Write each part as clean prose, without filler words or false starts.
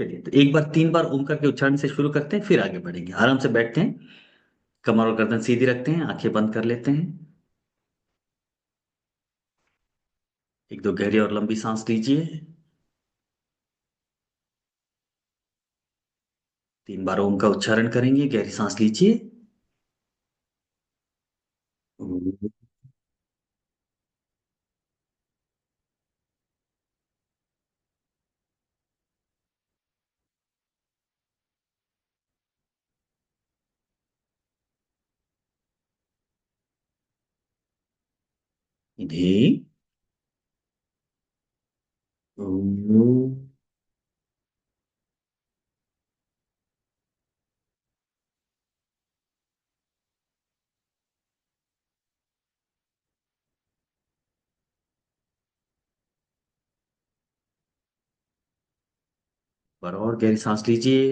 चलिए, तो एक बार 3 बार ओमकार के उच्चारण से शुरू करते हैं, फिर आगे बढ़ेंगे। आराम से बैठते हैं, कमर और गर्दन सीधी रखते हैं, आंखें बंद कर लेते हैं। एक दो गहरी और लंबी सांस लीजिए। 3 बार ओम का उच्चारण करेंगे, गहरी सांस लीजिए। इन्हें पर और गहरी सांस लीजिए।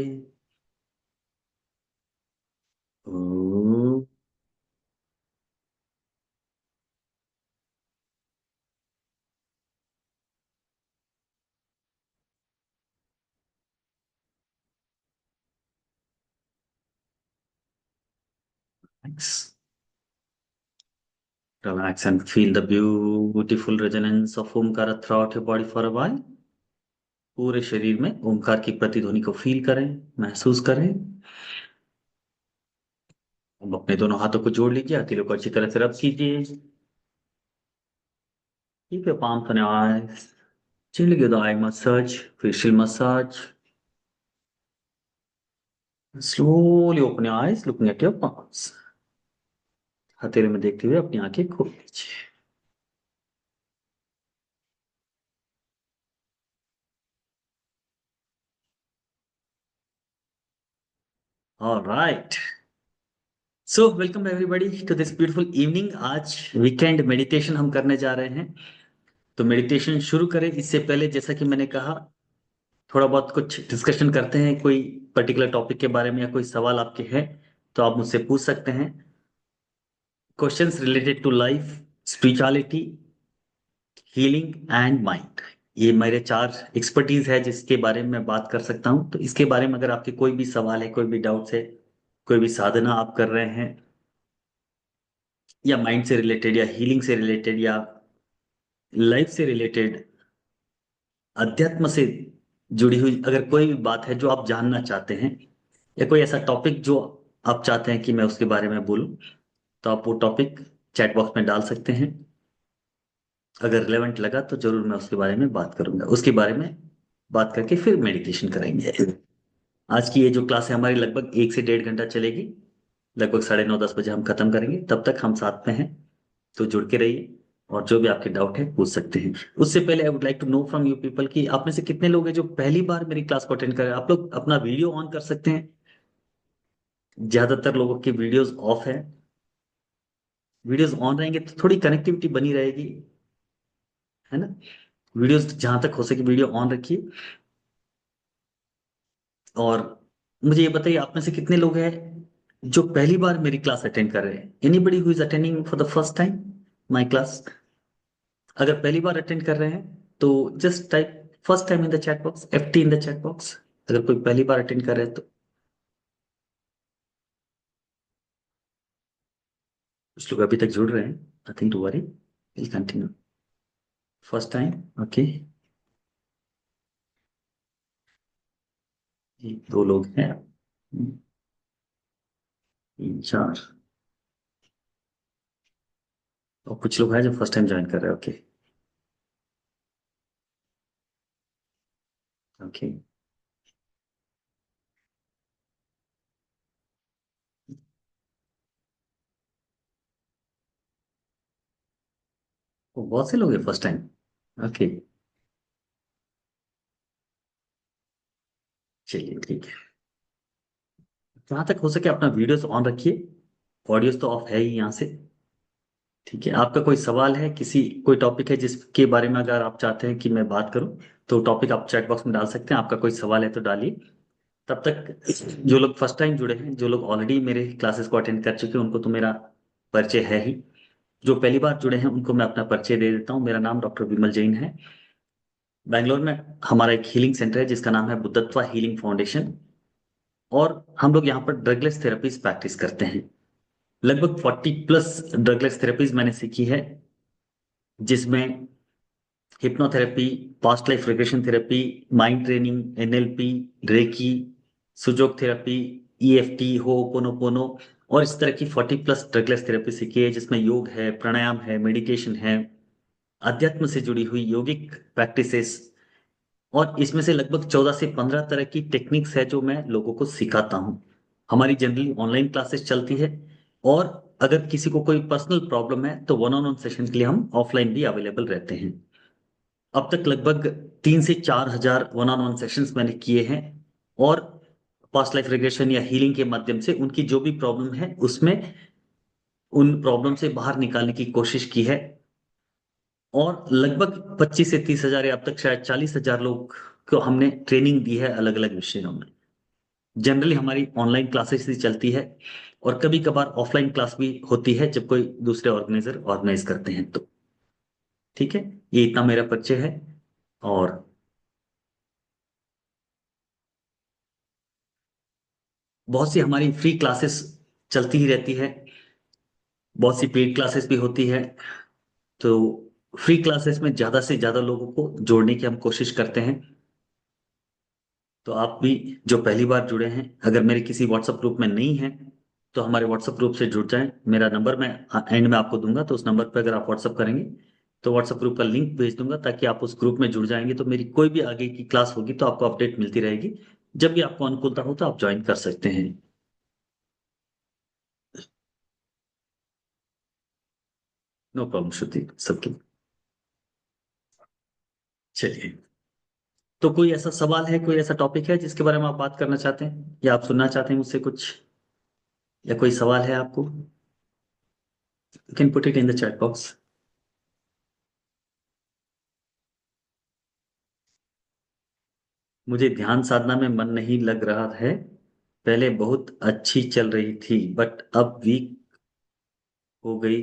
Relax and feel the beautiful resonance of Omkara throughout your body for a while. पूरे शरीर में ओमकार की प्रतिध्वनि को फील करें, महसूस करें। अब अपने दोनों हाथों को जोड़ लीजिए, हथेलियों को अच्छी तरह से रब कीजिए। Keep your palms on your eyes. Gently give the eye massage, facial massage. Slowly open your eyes, looking at your palms. हथेली में देखते हुए अपनी आंखें खोल लीजिए। All right. So welcome everybody to this beautiful evening. आज वीकेंड मेडिटेशन हम करने जा रहे हैं। तो मेडिटेशन शुरू करें इससे पहले, जैसा कि मैंने कहा, थोड़ा बहुत कुछ डिस्कशन करते हैं। कोई पर्टिकुलर टॉपिक के बारे में या कोई सवाल आपके हैं तो आप मुझसे पूछ सकते हैं। Questions related to life, spirituality, healing and mind, ये मेरे 4 एक्सपर्टीज है जिसके बारे में मैं बात कर सकता हूँ। तो इसके बारे में अगर आपके कोई भी सवाल है, कोई भी डाउट्स है, कोई भी साधना आप कर रहे हैं, या माइंड से रिलेटेड या हीलिंग से रिलेटेड या लाइफ से रिलेटेड, अध्यात्म से जुड़ी हुई अगर कोई भी बात है जो आप जानना चाहते हैं, या कोई ऐसा टॉपिक जो आप चाहते हैं कि मैं उसके बारे में बोलूं, तो आप वो टॉपिक चैट बॉक्स में डाल सकते हैं। अगर रिलेवेंट लगा तो जरूर मैं उसके बारे में बात करूंगा, उसके बारे में बात करके फिर मेडिटेशन करेंगे। आज की ये जो क्लास है हमारी लगभग 1 से 1.5 घंटा चलेगी। लगभग 9:30 10 बजे हम खत्म करेंगे, तब तक हम साथ में हैं। तो जुड़ के रहिए, और जो भी आपके डाउट है पूछ सकते हैं। उससे पहले I would like to know from you people कि आप में से कितने लोग हैं जो पहली बार मेरी क्लास को अटेंड कर रहे हैं। आप लोग अपना वीडियो ऑन कर सकते हैं। ज्यादातर लोगों की वीडियोस ऑफ है। वीडियोस ऑन रहेंगे तो थोड़ी कनेक्टिविटी बनी रहेगी, है ना। वीडियोस जहां तक हो सके वीडियो ऑन रखिए। और मुझे ये बताइए, आप में से कितने लोग हैं जो पहली बार मेरी क्लास अटेंड कर रहे हैं। Anybody who is attending for the first time my class. अगर पहली बार अटेंड कर रहे हैं तो just type first time in the chat box, FT in the chat box. अगर कोई पहली बार अटेंड कर रहे हैं तो कुछ लोग अभी तक जुड़ रहे हैं। Nothing to worry, will continue. First time, okay. एक दो लोग हैं, 3 4, और कुछ लोग हैं जो फर्स्ट टाइम ज्वाइन कर रहे हैं। Okay, okay. वो बहुत से लोग हैं फर्स्ट टाइम। ओके, चलिए ठीक है। जहां तक हो सके अपना वीडियोस ऑन रखिए। ऑडियोस तो ऑफ है ही यहाँ से। ठीक है, आपका कोई सवाल है, किसी कोई टॉपिक है जिसके बारे में अगर आप चाहते हैं कि मैं बात करूं, तो टॉपिक आप चैट बॉक्स में डाल सकते हैं। आपका कोई सवाल है तो डालिए। तब तक जो लोग फर्स्ट टाइम जुड़े हैं, जो लोग ऑलरेडी मेरे क्लासेस को अटेंड कर चुके हैं, उनको तो मेरा परिचय है ही। जो पहली बार जुड़े हैं उनको मैं अपना परिचय दे देता हूँ। मेरा नाम डॉक्टर विमल जैन है। बैंगलोर में हमारा एक हीलिंग सेंटर है जिसका नाम है बुद्धत्वा हीलिंग फाउंडेशन। और हम लोग यहाँ पर ड्रगलेस थेरेपीज प्रैक्टिस करते हैं। लगभग 40+ ड्रगलेस थेरेपीज मैंने सीखी है, जिसमें hypnotherapy, past life regression therapy, mind training, NLP, reiki, sujok therapy, EFT, hooponopono, और इस तरह की 40+ ड्रगलेस थेरेपी सीखी है, जिसमें योग है, प्राणायाम है, मेडिटेशन है, अध्यात्म से जुड़ी हुई योगिक प्रैक्टिसेस, और इसमें से लगभग 14 से 15 तरह की टेक्निक्स है जो मैं लोगों को सिखाता हूँ। हमारी जनरली ऑनलाइन क्लासेस चलती है, और अगर किसी को कोई पर्सनल प्रॉब्लम है तो वन ऑन वन सेशन के लिए हम ऑफलाइन भी अवेलेबल रहते हैं। अब तक लगभग 3 से 4 हजार वन ऑन वन सेशंस मैंने किए हैं, और पास्ट लाइफ रिग्रेशन या हीलिंग के माध्यम से उनकी जो भी प्रॉब्लम है उसमें उन प्रॉब्लम से बाहर निकालने की कोशिश की है। और लगभग 25 से 30 हजार या अब तक शायद 40 हजार लोग को हमने ट्रेनिंग दी है अलग अलग विषयों में। जनरली हमारी ऑनलाइन क्लासेस ही चलती है, और कभी कभार ऑफलाइन क्लास भी होती है जब कोई दूसरे ऑर्गेनाइजर ऑर्गेनाइज करते हैं तो। ठीक है, ये इतना मेरा परिचय है। और बहुत सी हमारी फ्री क्लासेस चलती ही रहती है, बहुत सी पेड क्लासेस भी होती है। तो फ्री क्लासेस में ज्यादा से ज्यादा लोगों को जोड़ने की हम कोशिश करते हैं। तो आप भी जो पहली बार जुड़े हैं, अगर मेरे किसी व्हाट्सएप ग्रुप में नहीं हैं तो हमारे व्हाट्सएप ग्रुप से जुड़ जाएं। मेरा नंबर मैं एंड में आपको दूंगा, तो उस नंबर पर अगर आप व्हाट्सएप करेंगे तो व्हाट्सएप ग्रुप का लिंक भेज दूंगा, ताकि आप उस ग्रुप में जुड़ जाएंगे तो मेरी कोई भी आगे की क्लास होगी तो आपको अपडेट मिलती रहेगी। जब भी आपको अनुकूलता हो तो आप ज्वाइन कर सकते हैं। नो प्रॉब्लम श्रुति, सबकी। चलिए, तो कोई ऐसा सवाल है, कोई ऐसा टॉपिक है जिसके बारे में आप बात करना चाहते हैं या आप सुनना चाहते हैं मुझसे कुछ, या कोई सवाल है आपको? You can put it in the chat box. मुझे ध्यान साधना में मन नहीं लग रहा है। पहले बहुत अच्छी चल रही थी बट अब वीक हो गई।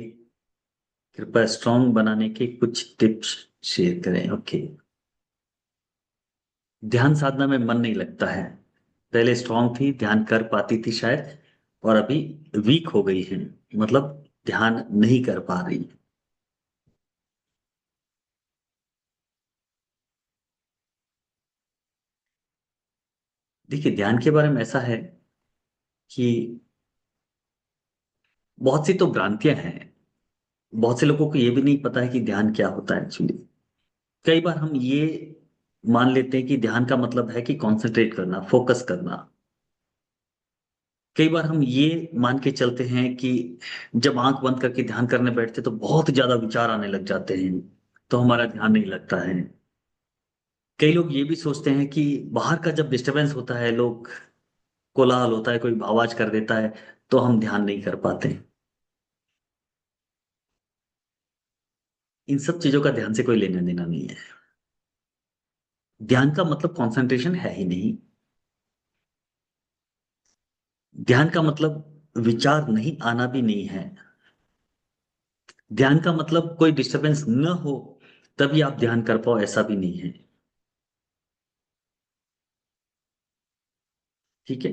कृपया स्ट्रांग बनाने के कुछ टिप्स शेयर करें। ओके। ध्यान साधना में मन नहीं लगता है। पहले स्ट्रांग थी, ध्यान कर पाती थी शायद, और अभी वीक हो गई है, मतलब ध्यान नहीं कर पा रही। देखिए, ध्यान के बारे में ऐसा है कि बहुत सी तो भ्रांतियां हैं। बहुत से लोगों को ये भी नहीं पता है कि ध्यान क्या होता है एक्चुअली। कई बार हम ये मान लेते हैं कि ध्यान का मतलब है कि कंसंट्रेट करना, फोकस करना। कई बार हम ये मान के चलते हैं कि जब आंख बंद करके ध्यान करने बैठते तो बहुत ज्यादा विचार आने लग जाते हैं, तो हमारा ध्यान नहीं लगता है। कई लोग ये भी सोचते हैं कि बाहर का जब डिस्टरबेंस होता है, लोग, कोलाहल होता है, कोई आवाज कर देता है, तो हम ध्यान नहीं कर पाते। इन सब चीजों का ध्यान से कोई लेना देना नहीं है। ध्यान का मतलब कंसंट्रेशन है ही नहीं। ध्यान का मतलब विचार नहीं आना भी नहीं है। ध्यान का मतलब कोई डिस्टरबेंस न हो तभी आप ध्यान कर पाओ, ऐसा भी नहीं है। ठीक है,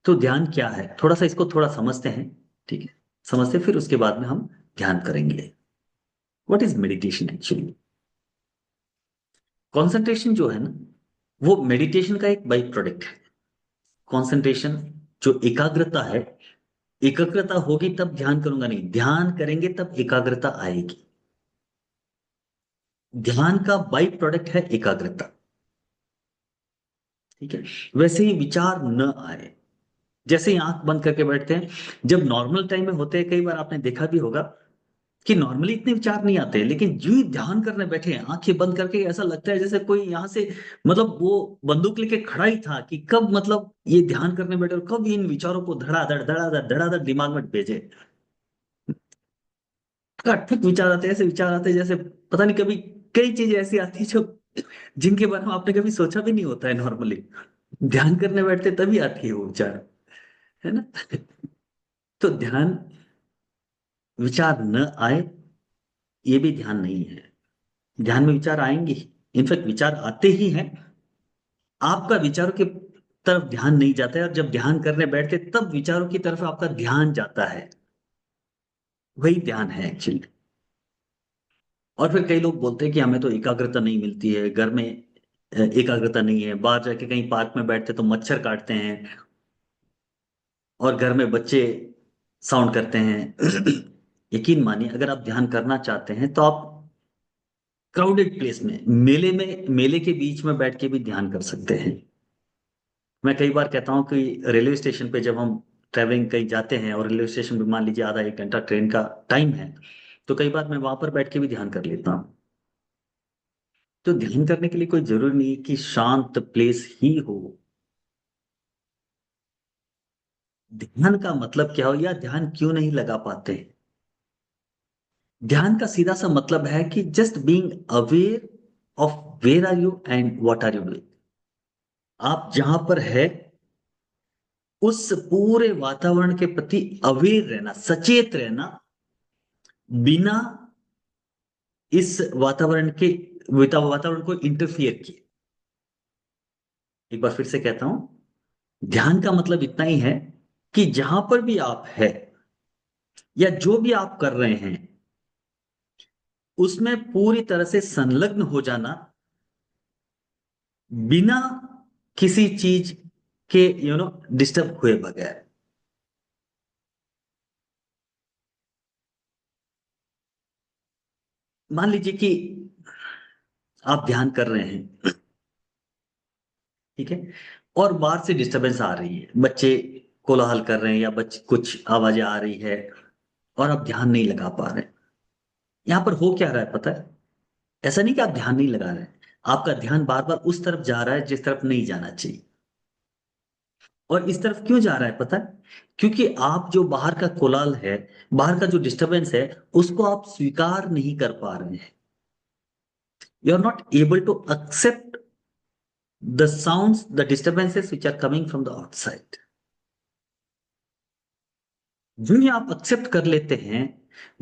तो ध्यान क्या है, थोड़ा सा इसको थोड़ा समझते हैं। ठीक है, समझते फिर उसके बाद में हम ध्यान करेंगे। What is meditation actually? Concentration जो है ना, वो मेडिटेशन का एक बाई प्रोडक्ट है। कॉन्सेंट्रेशन, जो एकाग्रता है, एकाग्रता होगी तब ध्यान करूंगा नहीं, ध्यान करेंगे तब एकाग्रता आएगी। ध्यान का बाई प्रोडक्ट है एकाग्रता। ठीक है, वैसे ही विचार न आए। जैसे ही आंख बंद करके बैठते हैं, जब नॉर्मल टाइम में होते हैं, कई बार आपने देखा भी होगा कि नॉर्मली इतने विचार नहीं आते, लेकिन जो ही ध्यान करने बैठे हैं आंखें बंद करके, ऐसा लगता है जैसे कोई यहाँ से, मतलब वो बंदूक लेके खड़ा ही था कि कब, मतलब ये ध्यान करने बैठे और कब इन विचारों को धड़ाधड़ धड़ाधड़ धड़ाधड़ दिमाग में भेजे। ठक विचार आते हैं, ऐसे विचार आते हैं जैसे पता नहीं, कभी कई चीजें ऐसी आती है जो जिनके बारे में आपने कभी सोचा भी नहीं होता है नॉर्मली। ध्यान करने बैठते तभी आती है वो विचार, है ना? तो ध्यान, विचार न आए, ये भी ध्यान नहीं है। ध्यान में विचार आएंगे, इनफैक्ट विचार आते ही हैं, आपका विचारों की तरफ ध्यान नहीं जाता है, और जब ध्यान करने बैठते तब विचारों की तरफ आपका ध्यान जाता है। वही ध्यान है एक्चुअली। और फिर कई लोग बोलते हैं कि हमें तो एकाग्रता नहीं मिलती है घर में, एकाग्रता नहीं है, बाहर जाके कहीं पार्क में बैठते तो मच्छर काटते हैं, और घर में बच्चे साउंड करते हैं। यकीन मानिए, अगर आप ध्यान करना चाहते हैं तो आप क्राउडेड प्लेस में, मेले के बीच में बैठ के भी ध्यान कर सकते हैं। मैं कई बार कहता हूँ कि रेलवे स्टेशन पे जब हम ट्रैवलिंग कहीं जाते हैं और रेलवे स्टेशन पे मान लीजिए आधा एक घंटा ट्रेन का टाइम है, तो कई बार मैं वहां पर बैठ के भी ध्यान कर लेता हूँ। तो ध्यान करने के लिए कोई जरूरी नहीं कि शांत प्लेस ही हो। ध्यान का मतलब क्या हो, या ध्यान क्यों नहीं लगा पाते? ध्यान का सीधा सा मतलब है कि just being aware of where are you and what are you doing. आप जहां पर है उस पूरे वातावरण के प्रति अवेयर रहना, सचेत रहना, बिना इस वातावरण को इंटरफियर किए। एक बार फिर से कहता हूं, ध्यान का मतलब इतना ही है कि जहां पर भी आप है या जो भी आप कर रहे हैं उसमें पूरी तरह से संलग्न हो जाना, बिना किसी चीज के डिस्टर्ब हुए बगैर। मान लीजिए कि आप ध्यान कर रहे हैं, ठीक है, और बाहर से डिस्टरबेंस आ रही है, बच्चे कोलाहल कर रहे हैं या बच्चे कुछ आवाजें आ रही है, और आप ध्यान नहीं लगा पा रहे हैं। यहां पर हो क्या रहा है पता है? ऐसा नहीं कि आप ध्यान नहीं लगा रहे हैं, आपका ध्यान बार बार उस तरफ जा रहा है जिस तरफ नहीं जाना चाहिए। और इस तरफ क्यों जा रहा है पता है? क्योंकि आप जो बाहर का कोलाहल है, बाहर का जो डिस्टरबेंस है, उसको आप स्वीकार नहीं कर पा रहे हैं। You are not able to accept the sounds, the disturbances which are coming from the outside. जो ही आप एक्सेप्ट कर लेते हैं,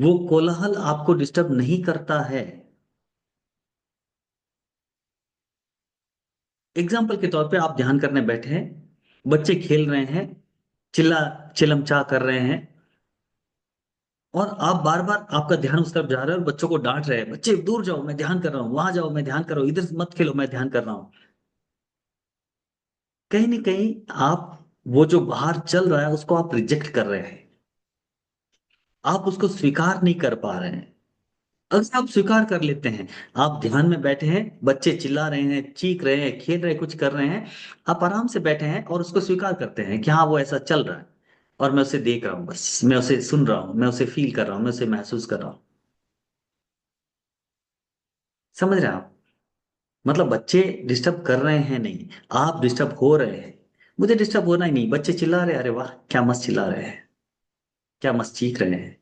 वो कोलाहल आपको डिस्टर्ब नहीं करता है। एग्जाम्पल के तौर पे आप ध्यान करने बैठे हैं, बच्चे खेल रहे हैं, चिल्ला चिलमचा कर रहे हैं, और आप बार बार आपका ध्यान उस तरफ जा रहा है और बच्चों को डांट रहे हैं, बच्चे दूर जाओ मैं ध्यान कर रहा हूँ, वहां जाओ मैं ध्यान कर रहा हूँ, इधर से मत खेलो मैं ध्यान कर रहा हूँ। कहीं ना कहीं आप वो जो बाहर चल रहा है उसको आप रिजेक्ट कर रहे हैं, आप उसको स्वीकार नहीं कर पा रहे हैं। अगर आप स्वीकार कर लेते हैं, आप ध्यान में बैठे हैं, बच्चे चिल्ला रहे हैं, चीख रहे हैं, खेल रहे हैं, कुछ कर रहे हैं, आप आराम से बैठे हैं और उसको स्वीकार करते हैं कि हाँ वो ऐसा चल रहा है, और मैं उसे देख रहा हूँ, बस मैं उसे सुन रहा हूँ, मैं उसे फील कर रहा हूँ, मैं उसे महसूस कर रहा हूँ। समझ रहे हैं आप? मतलब बच्चे डिस्टर्ब कर रहे हैं नहीं, आप डिस्टर्ब हो रहे हैं। मुझे डिस्टर्ब होना ही नहीं, बच्चे चिल्ला रहे हैं, अरे वाह क्या मस्त चिल्ला रहे हैं, क्या मस्त चीख रहे हैं,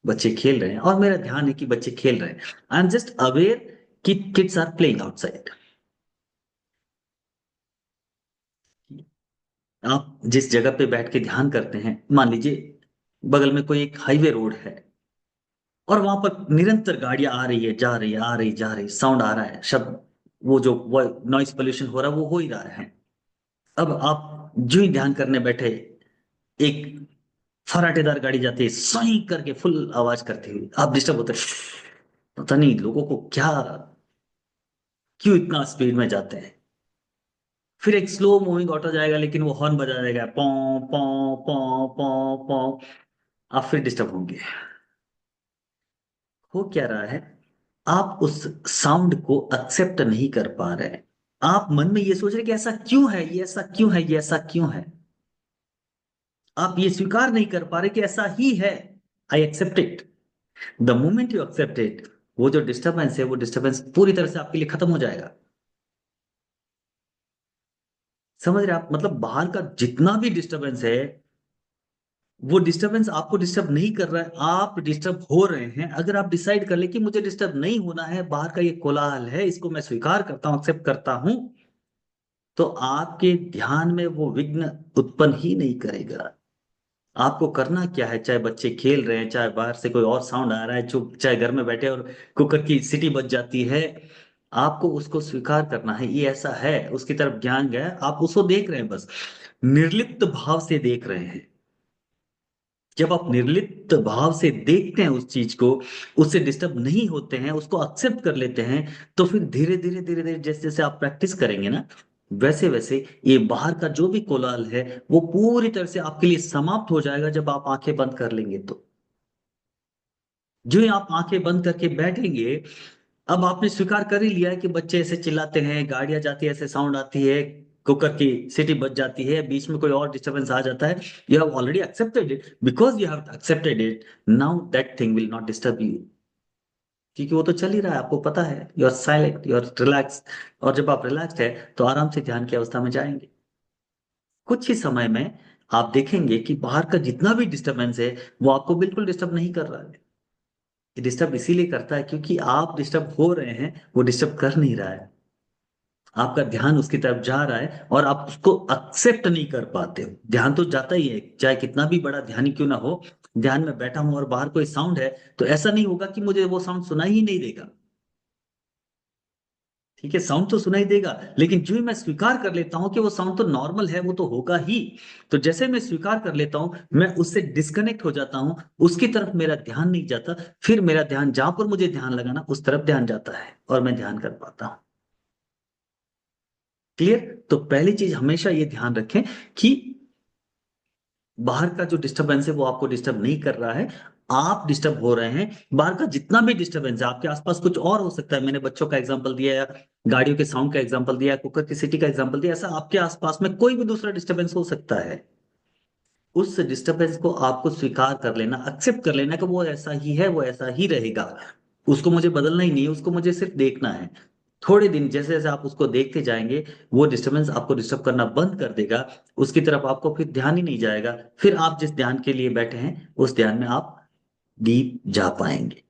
बच्चे खेल रहे हैं, और मेरा ध्यान है कि बच्चे खेल रहे हैं। आई एम जस्ट अवेयर कि किड्स आर प्लेइंग आउटसाइड। आप जिस जगह पे बैठ के ध्यान करते हैं, मान लीजिए बगल में कोई एक हाईवे रोड है, और वहां पर निरंतर गाड़ियां आ रही है, जा रही है, आ रही जा रही, साउंड आ रहा है, शब्द, वो जो नॉइस पोल्यूशन हो रहा है वो हो ही रहा है। अब आप जो ही ध्यान करने बैठे, एक फराटेदार गाड़ी जाती है सही करके फुल आवाज करती हुई, आप डिस्टर्ब होते हैं। पता नहीं लोगों को क्या, क्यों इतना स्पीड में जाते हैं। फिर एक स्लो मूविंग ऑटो जाएगा लेकिन वो हॉर्न बजा देगा, पौ पौ पौ पौ पौ, आप फिर डिस्टर्ब होंगे। हो क्या रहा है, आप उस साउंड को एक्सेप्ट नहीं कर पा रहे हैं। आप मन में ये सोच रहे कि ऐसा क्यों है, ये ऐसा क्यों है, ये ऐसा क्यों है। आप ये स्वीकार नहीं कर पा रहे कि ऐसा ही है। I accept it. The moment you accept it, वो जो डिस्टरबेंस है वो डिस्टरबेंस पूरी तरह से आपके लिए खत्म हो जाएगा। समझ रहे आप? मतलब बाहर का जितना भी डिस्टरबेंस है, वो डिस्टरबेंस आपको डिस्टर्ब नहीं कर रहा है, आप डिस्टर्ब हो रहे हैं। अगर आप डिसाइड कर ले कि मुझे डिस्टर्ब नहीं होना है, बाहर का ये कोलाहल है, इसको मैं स्वीकार करता हूं, एक्सेप्ट करता हूं, तो आपके ध्यान में वो विघ्न उत्पन्न ही नहीं करेगा। आपको करना क्या है, चाहे बच्चे खेल रहे हैं, चाहे बाहर से कोई और साउंड आ रहा है, चुप, चाहे घर में बैठे और कुकर की सीटी बज जाती है, आपको उसको स्वीकार करना है, ये ऐसा है, उसकी तरफ ध्यान गया, आप उसको देख रहे हैं, बस निर्लिप्त भाव से देख रहे हैं। जब आप निर्लिप्त भाव से देखते हैं उस चीज को, उससे डिस्टर्ब नहीं होते हैं, उसको एक्सेप्ट कर लेते हैं, तो फिर धीरे धीरे धीरे धीरे जैसे जैसे आप प्रैक्टिस करेंगे ना, वैसे वैसे ये बाहर का जो भी कोलाहल है वो पूरी तरह से आपके लिए समाप्त हो जाएगा जब आप आंखें बंद कर लेंगे तो। जो ही आप आंखें बंद करके बैठेंगे, अब आपने स्वीकार कर ही लिया है कि बच्चे ऐसे चिल्लाते हैं, गाड़ियां जाती है, ऐसे साउंड आती है, कुकर की सीटी बज जाती है, बीच में कोई और डिस्टरबेंस आ जाता है। You have already accepted it, because you have accepted it, now that thing will not disturb you, क्योंकि वो तो चल ही रहा है, आपको पता है, you are silent, you are relax. और जब आप रिलैक्स्ड है तो आराम से ध्यान की अवस्था में जाएंगे। कुछ ही समय में आप देखेंगे कि बाहर का जितना भी डिस्टरबेंस है वो आपको बिल्कुल डिस्टर्ब नहीं कर रहा है। डिस्टर्ब इसीलिए करता है क्योंकि आप डिस्टर्ब हो रहे हैं, वो डिस्टर्ब कर नहीं रहा है। आपका ध्यान उसकी तरफ जा रहा है और आप उसको एक्सेप्ट नहीं कर पाते हो। ध्यान तो जाता ही है, चाहे कितना भी बड़ा ध्यान ही क्यों ना हो। ध्यान में बैठा हूं और बाहर कोई साउंड है, तो ऐसा नहीं होगा कि मुझे वो साउंड सुनाई ही नहीं देगा। ठीक है, साउंड तो सुनाई देगा, लेकिन जो ही मैं स्वीकार कर लेता हूं कि वो साउंड तो नॉर्मल है, वो तो होगा ही। तो जैसे मैं स्वीकार कर लेता हूं, मैं उससे डिस्कनेक्ट हो जाता हूं, उसकी तरफ मेरा ध्यान नहीं जाता। फिर मेरा ध्यान जहां पर मुझे ध्यान लगाना, उस तरफ ध्यान जाता है और मैं ध्यान कर पाता हूं। क्लियर? तो पहली चीज हमेशा ये ध्यान रखें कि बाहर का जो डिस्टरबेंस है वो आपको डिस्टर्ब नहीं कर रहा है, आप डिस्टर्ब हो रहे हैं। बाहर का जितना भी डिस्टरबेंस है, आपके आसपास कुछ और हो सकता है, मैंने बच्चों का एग्जांपल दिया, या गाड़ियों के साउंड का एग्जांपल दिया, कुकर की सीटी का एग्जांपल दिया, ऐसा आपके आसपास में कोई भी दूसरा डिस्टरबेंस हो सकता है। उस डिस्टरबेंस को आपको स्वीकार कर लेना, एक्सेप्ट कर लेना कि वो ऐसा ही है, वो ऐसा ही रहेगा, उसको मुझे बदलना ही नहीं है, उसको मुझे सिर्फ देखना है। थोड़े दिन जैसे जैसे आप उसको देखते जाएंगे, वो डिस्टरबेंस आपको डिस्टर्ब करना बंद कर देगा, उसकी तरफ आपको फिर ध्यान ही नहीं जाएगा। फिर आप जिस ध्यान के लिए बैठे हैं उस ध्यान में आप डीप जा पाएंगे।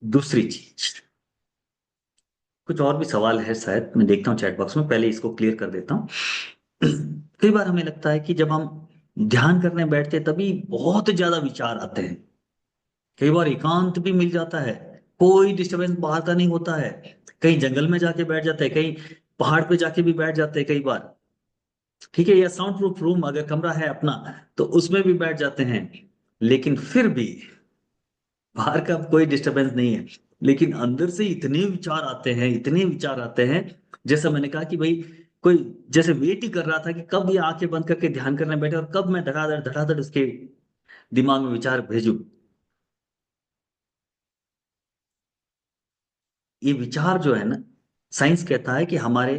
दूसरी चीज, कुछ और भी सवाल है शायद, मैं देखता हूँ चैट बॉक्स में, पहले इसको क्लियर कर देता हूँ। कई बार हमें लगता है कि जब हम ध्यान करने बैठते हैं तभी बहुत ज्यादा विचार आते हैं। कई बार एकांत भी मिल जाता है, कोई डिस्टरबेंस बाहर का नहीं होता है, कहीं जंगल में जाके बैठ जाते हैं, कहीं पहाड़ पे जाके भी बैठ जाते हैं कई बार। ठीक है, या साउंड प्रूफ रूम अगर कमरा है अपना, तो उसमें भी बैठ जाते हैं। लेकिन फिर भी बाहर का कोई डिस्टरबेंस नहीं है, लेकिन अंदर से इतने विचार आते हैं, इतने विचार आते हैं। जैसा मैंने कहा कि भाई, कोई जैसे वेट ही कर रहा था कि कब ये आंखें बंद करके ध्यान करने बैठे और कब मैं धड़ाधड़ धड़ाधड़ उसके दिमाग में विचार भेजूं। ये विचार जो है ना, साइंस कहता है कि हमारे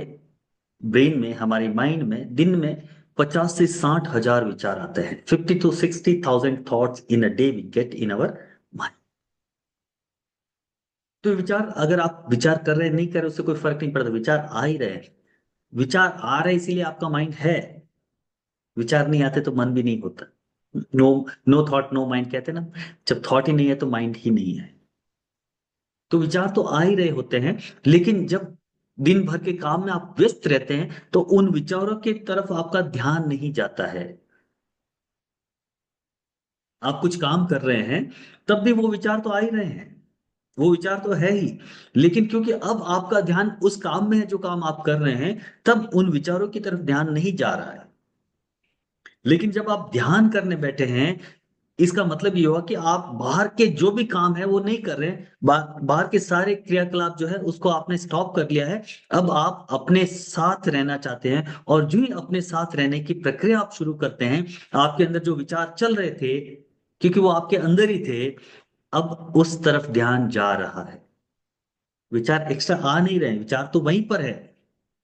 ब्रेन में, हमारे माइंड में दिन में 50 से 60 हजार विचार आते हैं। 50 to 60 thousand thoughts in a day we get in our mind. तो विचार, अगर आप विचार कर रहे हैं नहीं कर रहे, उससे कोई फर्क नहीं पड़ता, विचार आ ही रहे हैं। विचार आ रहे इसीलिए आपका माइंड है। विचार नहीं आते तो मन भी नहीं होता। No, no thought no mind कहते हैं ना, जब थॉट ही नहीं है तो माइंड ही नहीं है। तो विचार तो आ ही रहे होते हैं, लेकिन जब दिन भर के काम में आप व्यस्त रहते हैं तो उन विचारों की तरफ आपका ध्यान नहीं जाता है। आप कुछ काम कर रहे हैं, तब भी वो विचार तो आ ही रहे हैं, वो विचार तो है ही। लेकिन क्योंकि अब आपका ध्यान उस काम में है जो काम आप कर रहे हैं, तब उन विचारों की तरफ ध्यान नहीं जा रहा है। लेकिन जब आप ध्यान करने बैठे हैं, इसका मतलब ये हुआ कि आप बाहर के जो भी काम है वो नहीं कर रहे हैं, बाहर के सारे क्रियाकलाप जो है उसको आपने स्टॉप कर लिया है। अब आप अपने साथ रहना चाहते हैं, और जो ही अपने साथ रहने की प्रक्रिया आप शुरू करते हैं, आपके अंदर जो विचार चल रहे थे, क्योंकि वो आपके अंदर ही थे, अब उस तरफ ध्यान जा रहा है। विचार एक्स्ट्रा आ नहीं रहे हैं, विचार तो वहीं पर है,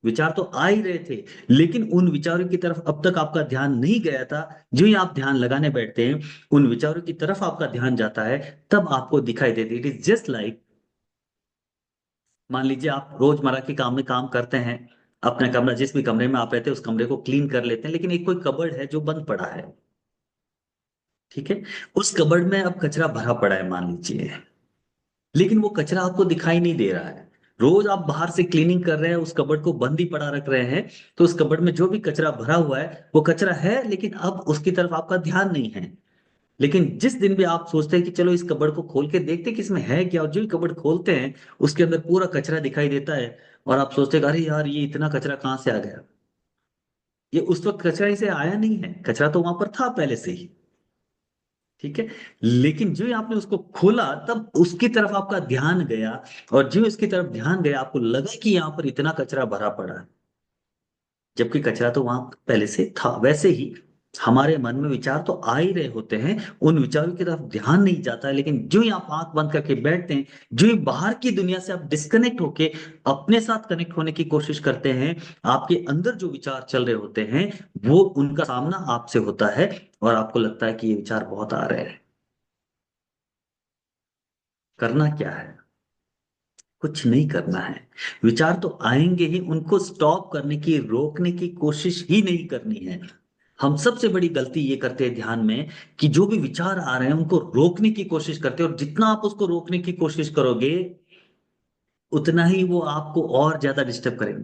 विचार तो आ ही रहे थे, लेकिन उन विचारों की तरफ अब तक आपका ध्यान नहीं गया था। जो ही आप ध्यान लगाने बैठते हैं, उन विचारों की तरफ आपका ध्यान जाता है, तब आपको दिखाई देती, इट इज जस्ट लाइक, मान लीजिए आप रोजमर्रा के काम में काम करते हैं, अपना कमरा, जिस भी कमरे में आप रहते हैं उस कमरे को क्लीन कर लेते हैं, लेकिन एक कोई कबर्ड है जो बंद पड़ा है। ठीक है, उस कबर्ड में अब कचरा भरा पड़ा है मान लीजिए, लेकिन वो कचरा आपको दिखाई नहीं दे रहा है। रोज आप बाहर से क्लीनिंग कर रहे हैं, उस कबर्ड को बंद ही पड़ा रख रहे हैं, तो उस कबर्ड में जो भी कचरा भरा हुआ है वो कचरा है, लेकिन अब उसकी तरफ आपका ध्यान नहीं है। लेकिन जिस दिन भी आप सोचते हैं कि चलो इस कबर्ड को खोल के देखते हैं कि इसमें है क्या, और जो ही कबर्ड खोलते हैं उसके अंदर पूरा कचरा दिखाई देता है, और आप सोचते हैं कि अरे यार ये इतना कचरा कहाँ से आ गया। ये उस वक्त कचरा इसे आया नहीं है, कचरा तो वहां पर था पहले से ही। ठीक है। लेकिन जो ही आपने उसको खोला तब उसकी तरफ आपका ध्यान गया, और जो उसकी तरफ ध्यान गया आपको लगा कि यहाँ पर इतना कचरा भरा पड़ा है, जबकि कचरा तो वहां पहले से था। वैसे ही हमारे मन में विचार तो आ ही रहे होते हैं, उन विचारों की तरफ ध्यान नहीं जाता है, लेकिन जो ही आप आंख बंद करके बैठते हैं, जो ही बाहर की दुनिया से आप डिस्कनेक्ट होके अपने साथ कनेक्ट होने की कोशिश करते हैं, आपके अंदर जो विचार चल रहे होते हैं वो उनका सामना आपसे होता है, और आपको लगता है कि ये विचार बहुत आ रहे हैं। करना क्या है? कुछ नहीं करना है। विचार तो आएंगे ही, उनको स्टॉप करने की, रोकने की कोशिश ही नहीं करनी है। हम सबसे बड़ी गलती ये करते हैं ध्यान में, कि जो भी विचार आ रहे हैं उनको रोकने की कोशिश करते हैं, और जितना आप उसको रोकने की कोशिश करोगे उतना ही वो आपको और ज्यादा डिस्टर्ब करेंगे।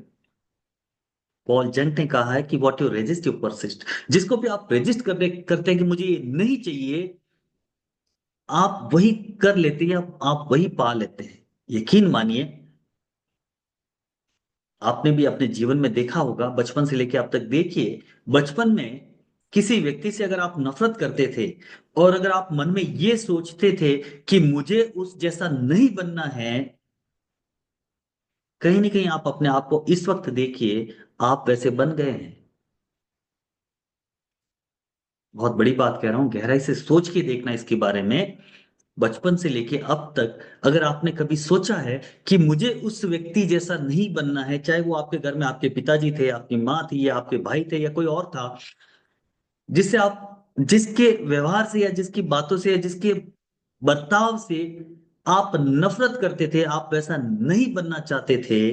पॉल जंग ने कहा है कि what you resist you persist. जिसको भी आप रेजिस्ट करते हैं कि मुझे ये नहीं चाहिए, आप वही कर लेते हैं, आप वही पा लेते हैं। यकीन मानिए, आपने भी अपने जीवन में देखा होगा, बचपन से लेकर अब तक देखिए। बचपन में किसी व्यक्ति से अगर आप नफरत करते थे, और अगर आप मन में ये सोचते थे कि मुझे उस जैसा नहीं बनना है, कहीं ना कहीं आप अपने आप को इस वक्त देखिए, आप वैसे बन गए हैं। बहुत बड़ी बात कह रहा हूं, गहराई से सोच के देखना इसके बारे में। बचपन से लेके अब तक अगर आपने कभी सोचा है कि मुझे उस व्यक्ति जैसा नहीं बनना है, चाहे वो आपके घर में आपके पिताजी थे, आपकी माँ थी, या आपके भाई थे, या कोई और था, जिससे आप, जिसके व्यवहार से या जिसकी बातों से या जिसके बर्ताव से आप नफरत करते थे, आप वैसा नहीं बनना चाहते थे,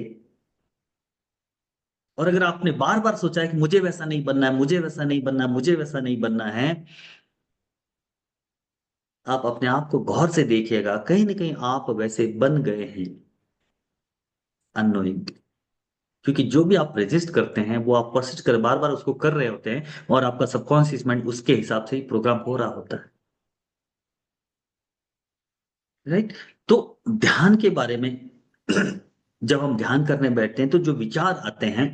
और अगर आपने बार बार सोचा है कि मुझे वैसा नहीं बनना है, मुझे वैसा नहीं बनना है, मुझे वैसा नहीं बनना है, आप अपने आप को गौर से देखिएगा, कहीं ना कहीं आप वैसे बन गए हैं अननोइंग। क्योंकि जो भी आप रेजिस्ट करते हैं वो आप परसिस्ट कर बार बार उसको कर रहे होते हैं, और आपका सबकॉन्शियस माइंड उसके हिसाब से ही प्रोग्राम हो रहा होता है। राइट। तो ध्यान के बारे में जब हम ध्यान करने बैठते हैं तो जो विचार आते हैं,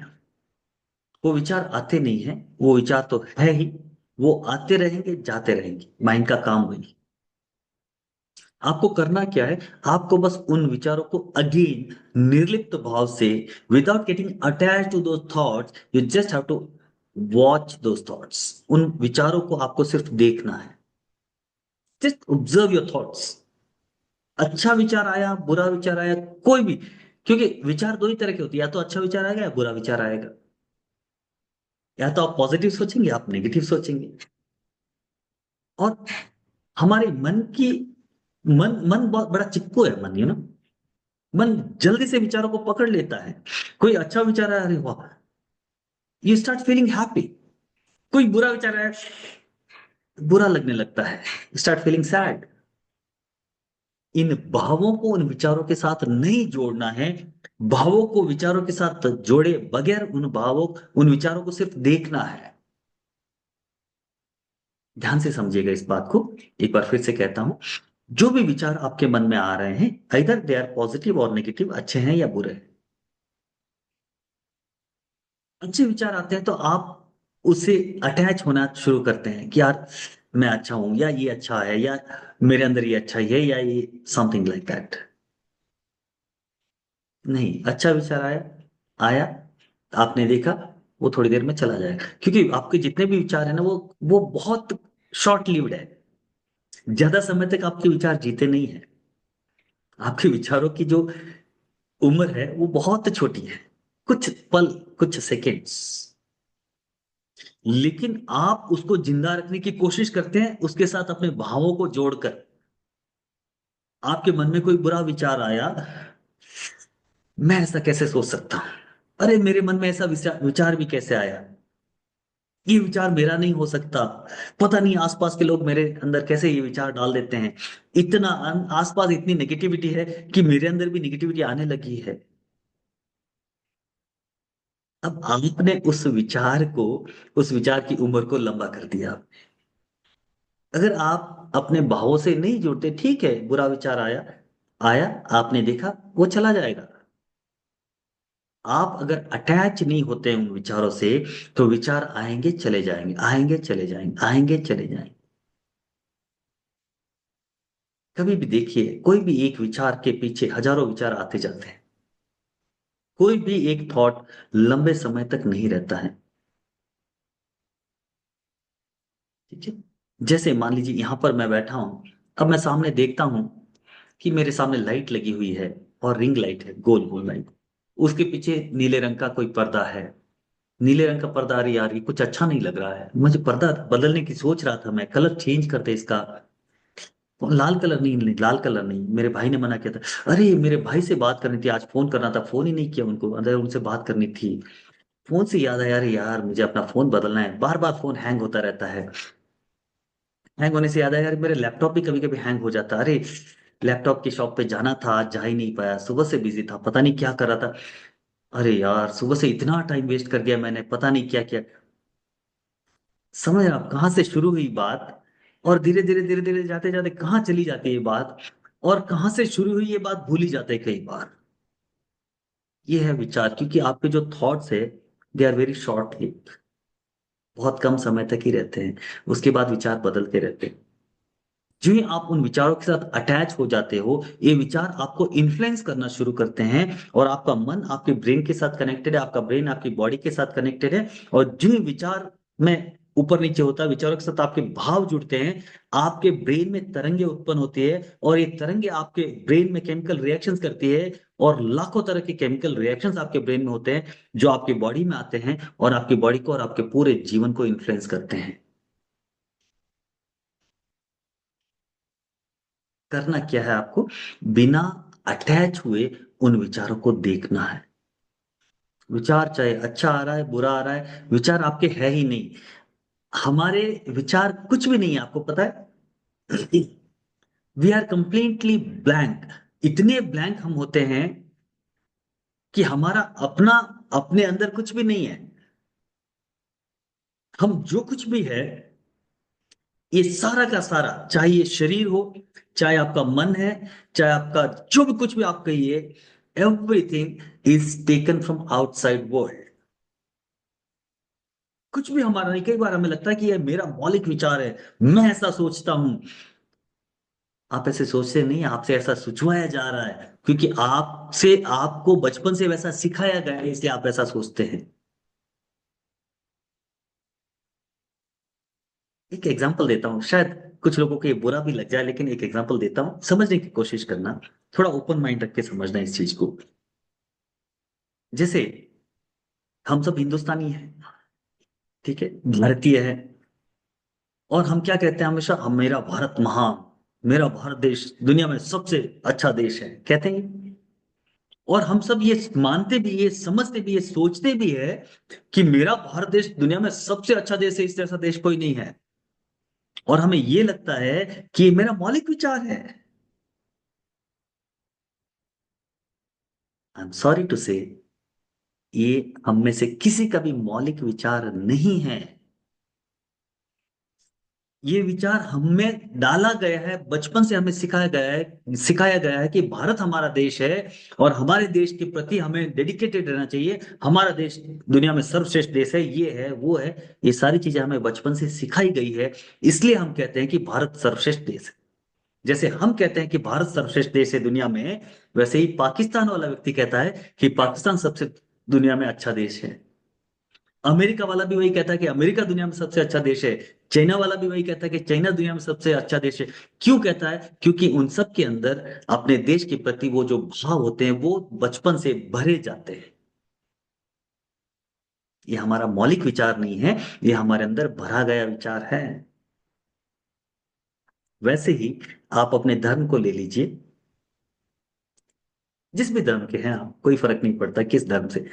वो विचार आते नहीं हैं, वो विचार तो है ही, वो आते रहेंगे जाते रहेंगे, माइंड का काम वही। आपको करना क्या है? आपको बस उन विचारों को अगेन निर्लिप्त भाव से, without getting attach to those thoughts, you just have to watch those thoughts. उन विचारों को आपको सिर्फ देखना है। Just observe your thoughts. अच्छा विचार आया, बुरा विचार आया, कोई भी, क्योंकि विचार दो ही तरह के होते हैं, या तो अच्छा विचार आएगा या बुरा विचार आएगा। या तो आप पॉजिटिव सोचेंगे, आप नेगेटिव सोचेंगे। और हमारे मन की, मन मन बहुत बड़ा चिपकू है मन, मन जल्दी से विचारों को पकड़ लेता है। कोई अच्छा विचार आया, अरे वाह, यू स्टार्ट फीलिंग हैप्पी। कोई बुरा विचार आया, बुरा लगने लगता है, स्टार्ट फीलिंग सैड। इन भावों को उन विचारों के साथ नहीं जोड़ना है। भावों को विचारों के साथ जोड़े बगैर उन भावों, उन विचारों को सिर्फ देखना है। ध्यान से समझिएगा इस बात को। एक बार फिर से कहता हूं, जो भी विचार आपके मन में आ रहे हैं, इधर दे आर पॉजिटिव और नेगेटिव, अच्छे हैं या बुरे हैं। अच्छे विचार आते हैं तो आप उससे अटैच होना शुरू करते हैं कि यार मैं अच्छा हूं, या ये अच्छा है, या मेरे अंदर ये अच्छा ही है, या ये समथिंग लाइक दैट। नहीं, अच्छा विचार आया, आया, आपने देखा, वो थोड़ी देर में चला जाएगा, क्योंकि आपके जितने भी विचार है ना, वो बहुत शॉर्ट लिव्ड है। ज्यादा समय तक आपके विचार जीते नहीं है। आपके विचारों की जो उम्र है वो बहुत छोटी है, कुछ पल, कुछ सेकेंड्स। लेकिन आप उसको जिंदा रखने की कोशिश करते हैं उसके साथ अपने भावों को जोड़कर। आपके मन में कोई बुरा विचार आया, मैं ऐसा कैसे सोच सकता हूं, अरे मेरे मन में ऐसा विचार विचार भी कैसे आया, ये विचार मेरा नहीं हो सकता, पता नहीं आसपास के लोग मेरे अंदर कैसे ये विचार डाल देते हैं, इतना आसपास इतनी नेगेटिविटी है कि मेरे अंदर भी नेगेटिविटी आने लगी है। अब आपने उस विचार को, उस विचार की उम्र को लंबा कर दिया। अगर आप अपने भावों से नहीं जुड़ते, ठीक है, बुरा विचार आया, आया, आपने देखा, वो चला जाएगा। आप अगर अटैच नहीं होते उन विचारों से, तो विचार आएंगे चले जाएंगे, आएंगे चले जाएंगे, आएंगे चले जाएंगे। कभी भी देखिए, कोई भी एक विचार के पीछे हजारों विचार आते जाते हैं। कोई भी एक थॉट लंबे समय तक नहीं रहता है। ठीक है। जैसे मान लीजिए यहां पर मैं बैठा हूं, अब मैं सामने देखता हूं कि मेरे सामने लाइट लगी हुई है, और रिंग लाइट है, गोल गोल लाइट। उसके पीछे नीले रंग का कोई पर्दा है। नीले रंग का पर्दा, अरे यार ये कुछ अच्छा नहीं लग रहा है, मुझे पर्दा बदलने की सोच रहा था, मैं कलर चेंज करते इसका। लाल कलर नहीं, नहीं, लाल कलर नहीं, मेरे भाई ने मना किया था, अरे मेरे भाई से बात करनी थी, आज फोन करना था, फोन ही नहीं किया उनको, अरे उनसे बात करनी थी। फोन से याद आया, अरे यार मुझे अपना फोन बदलना है, बार बार फोन हैंग होता रहता है। हैंग होने से याद आया, यार मेरे लैपटॉप भी कभी कभी हैंग हो जाता है, अरे लैपटॉप की शॉप पे जाना था, आज जा ही नहीं पाया, सुबह से बिजी था, पता नहीं क्या कर रहा था। अरे यार सुबह से इतना टाइम वेस्ट कर दिया मैंने, पता नहीं क्या क्या। समझ रहे आप कहाँ से शुरू हुई बात, और धीरे धीरे धीरे धीरे जाते जाते कहाँ चली जाती है ये बात, और कहाँ से शुरू हुई ये बात भूल ही जाते हैं कई बार। ये है विचार, क्योंकि आपके जो थॉट्स है, दे आर वेरी शॉर्ट, बहुत कम समय तक ही रहते हैं। उसके बाद विचार बदलते रहते हैं। जो ही आप उन विचारों के साथ अटैच हो जाते हो, ये विचार आपको इन्फ्लुएंस करना शुरू करते हैं, और आपका मन आपके ब्रेन के साथ कनेक्टेड है, आपका ब्रेन आपकी बॉडी के साथ कनेक्टेड है। और जो ही विचार में ऊपर नीचे होता है, विचारों के साथ आपके भाव जुड़ते हैं, आपके ब्रेन में तरंगे उत्पन्न होती है, और ये तरंगे आपके ब्रेन में केमिकल रिएक्शंस करती है, और लाखों तरह के केमिकल रिएक्शंस आपके ब्रेन में होते हैं, जो आपकी बॉडी में आते हैं, और आपकी बॉडी को और आपके पूरे जीवन को इन्फ्लुएंस करते हैं। करना क्या है आपको, बिना अटैच हुए उन विचारों को देखना है। विचार चाहे अच्छा आ रहा है बुरा आ रहा है, विचार आपके है ही नहीं। हमारे विचार कुछ भी नहीं है, आपको पता है। We are completely blank. इतने ब्लैंक हम होते हैं कि हमारा अपना, अपने अंदर कुछ भी नहीं है। हम जो कुछ भी है, ये सारा का सारा, चाहे ये शरीर हो, चाहे आपका मन है, चाहे आपका जो भी कुछ भी आप कहिए, everything is taken from outside world. कुछ भी हमारा नहीं। कई बार हमें लगता है कि ये मेरा मौलिक विचार है, मैं ऐसा सोचता हूं। आप ऐसे सोचते नहीं, आपसे ऐसा सुझवाया जा रहा है, क्योंकि आपसे, आपको बचपन से वैसा सिखाया गया है, इसलिए आप ऐसा सोचते हैं। एक एग्जांपल देता हूँ, शायद कुछ लोगों को ये बुरा भी लग जाए, लेकिन एक एग्जांपल देता हूँ, समझने की कोशिश करना। थोड़ा ओपन माइंड रख के समझना इस चीज को। जैसे हम सब हिंदुस्तानी हैं, ठीक है, भारतीय है, और हम क्या कहते हैं हमेशा, हम, मेरा भारत महान, मेरा भारत देश दुनिया में सबसे अच्छा देश है, कहते हैं। और हम सब ये मानते भी, ये समझते भी, ये सोचते भी है कि मेरा भारत देश दुनिया में सबसे अच्छा देश है, इस जैसा देश कोई नहीं है। और हमें ये लगता है कि ये मेरा मौलिक विचार है। आई एम सॉरी टू से, ये हम में से किसी का भी मौलिक विचार नहीं है। ये विचार हमें डाला गया है, बचपन से हमें सिखाया गया है कि भारत हमारा देश है, और हमारे देश के प्रति हमें डेडिकेटेड रहना चाहिए। हमारा देश दुनिया में सर्वश्रेष्ठ देश है, ये है वो है, ये सारी चीजें हमें बचपन से सिखाई गई है। इसलिए हम कहते हैं कि भारत सर्वश्रेष्ठ देश है। जैसे हम कहते हैं कि भारत सर्वश्रेष्ठ देश है दुनिया में, वैसे ही पाकिस्तान वाला व्यक्ति कहता है कि पाकिस्तान सबसे दुनिया में अच्छा देश है। अमेरिका वाला भी वही कहता है कि अमेरिका दुनिया में सबसे अच्छा देश है। चाइना वाला भी वही कहता है कि चाइना दुनिया में सबसे अच्छा देश है। क्यों कहता है? क्योंकि उन सब के अंदर अपने देश के प्रति वो जो भाव होते हैं, वो बचपन से भरे जाते हैं। ये हमारा मौलिक विचार नहीं है, ये हमारे अंदर भरा गया विचार है। वैसे ही आप अपने धर्म को ले लीजिए, जिस भी धर्म के हैं आप, कोई फर्क नहीं पड़ता किस धर्म से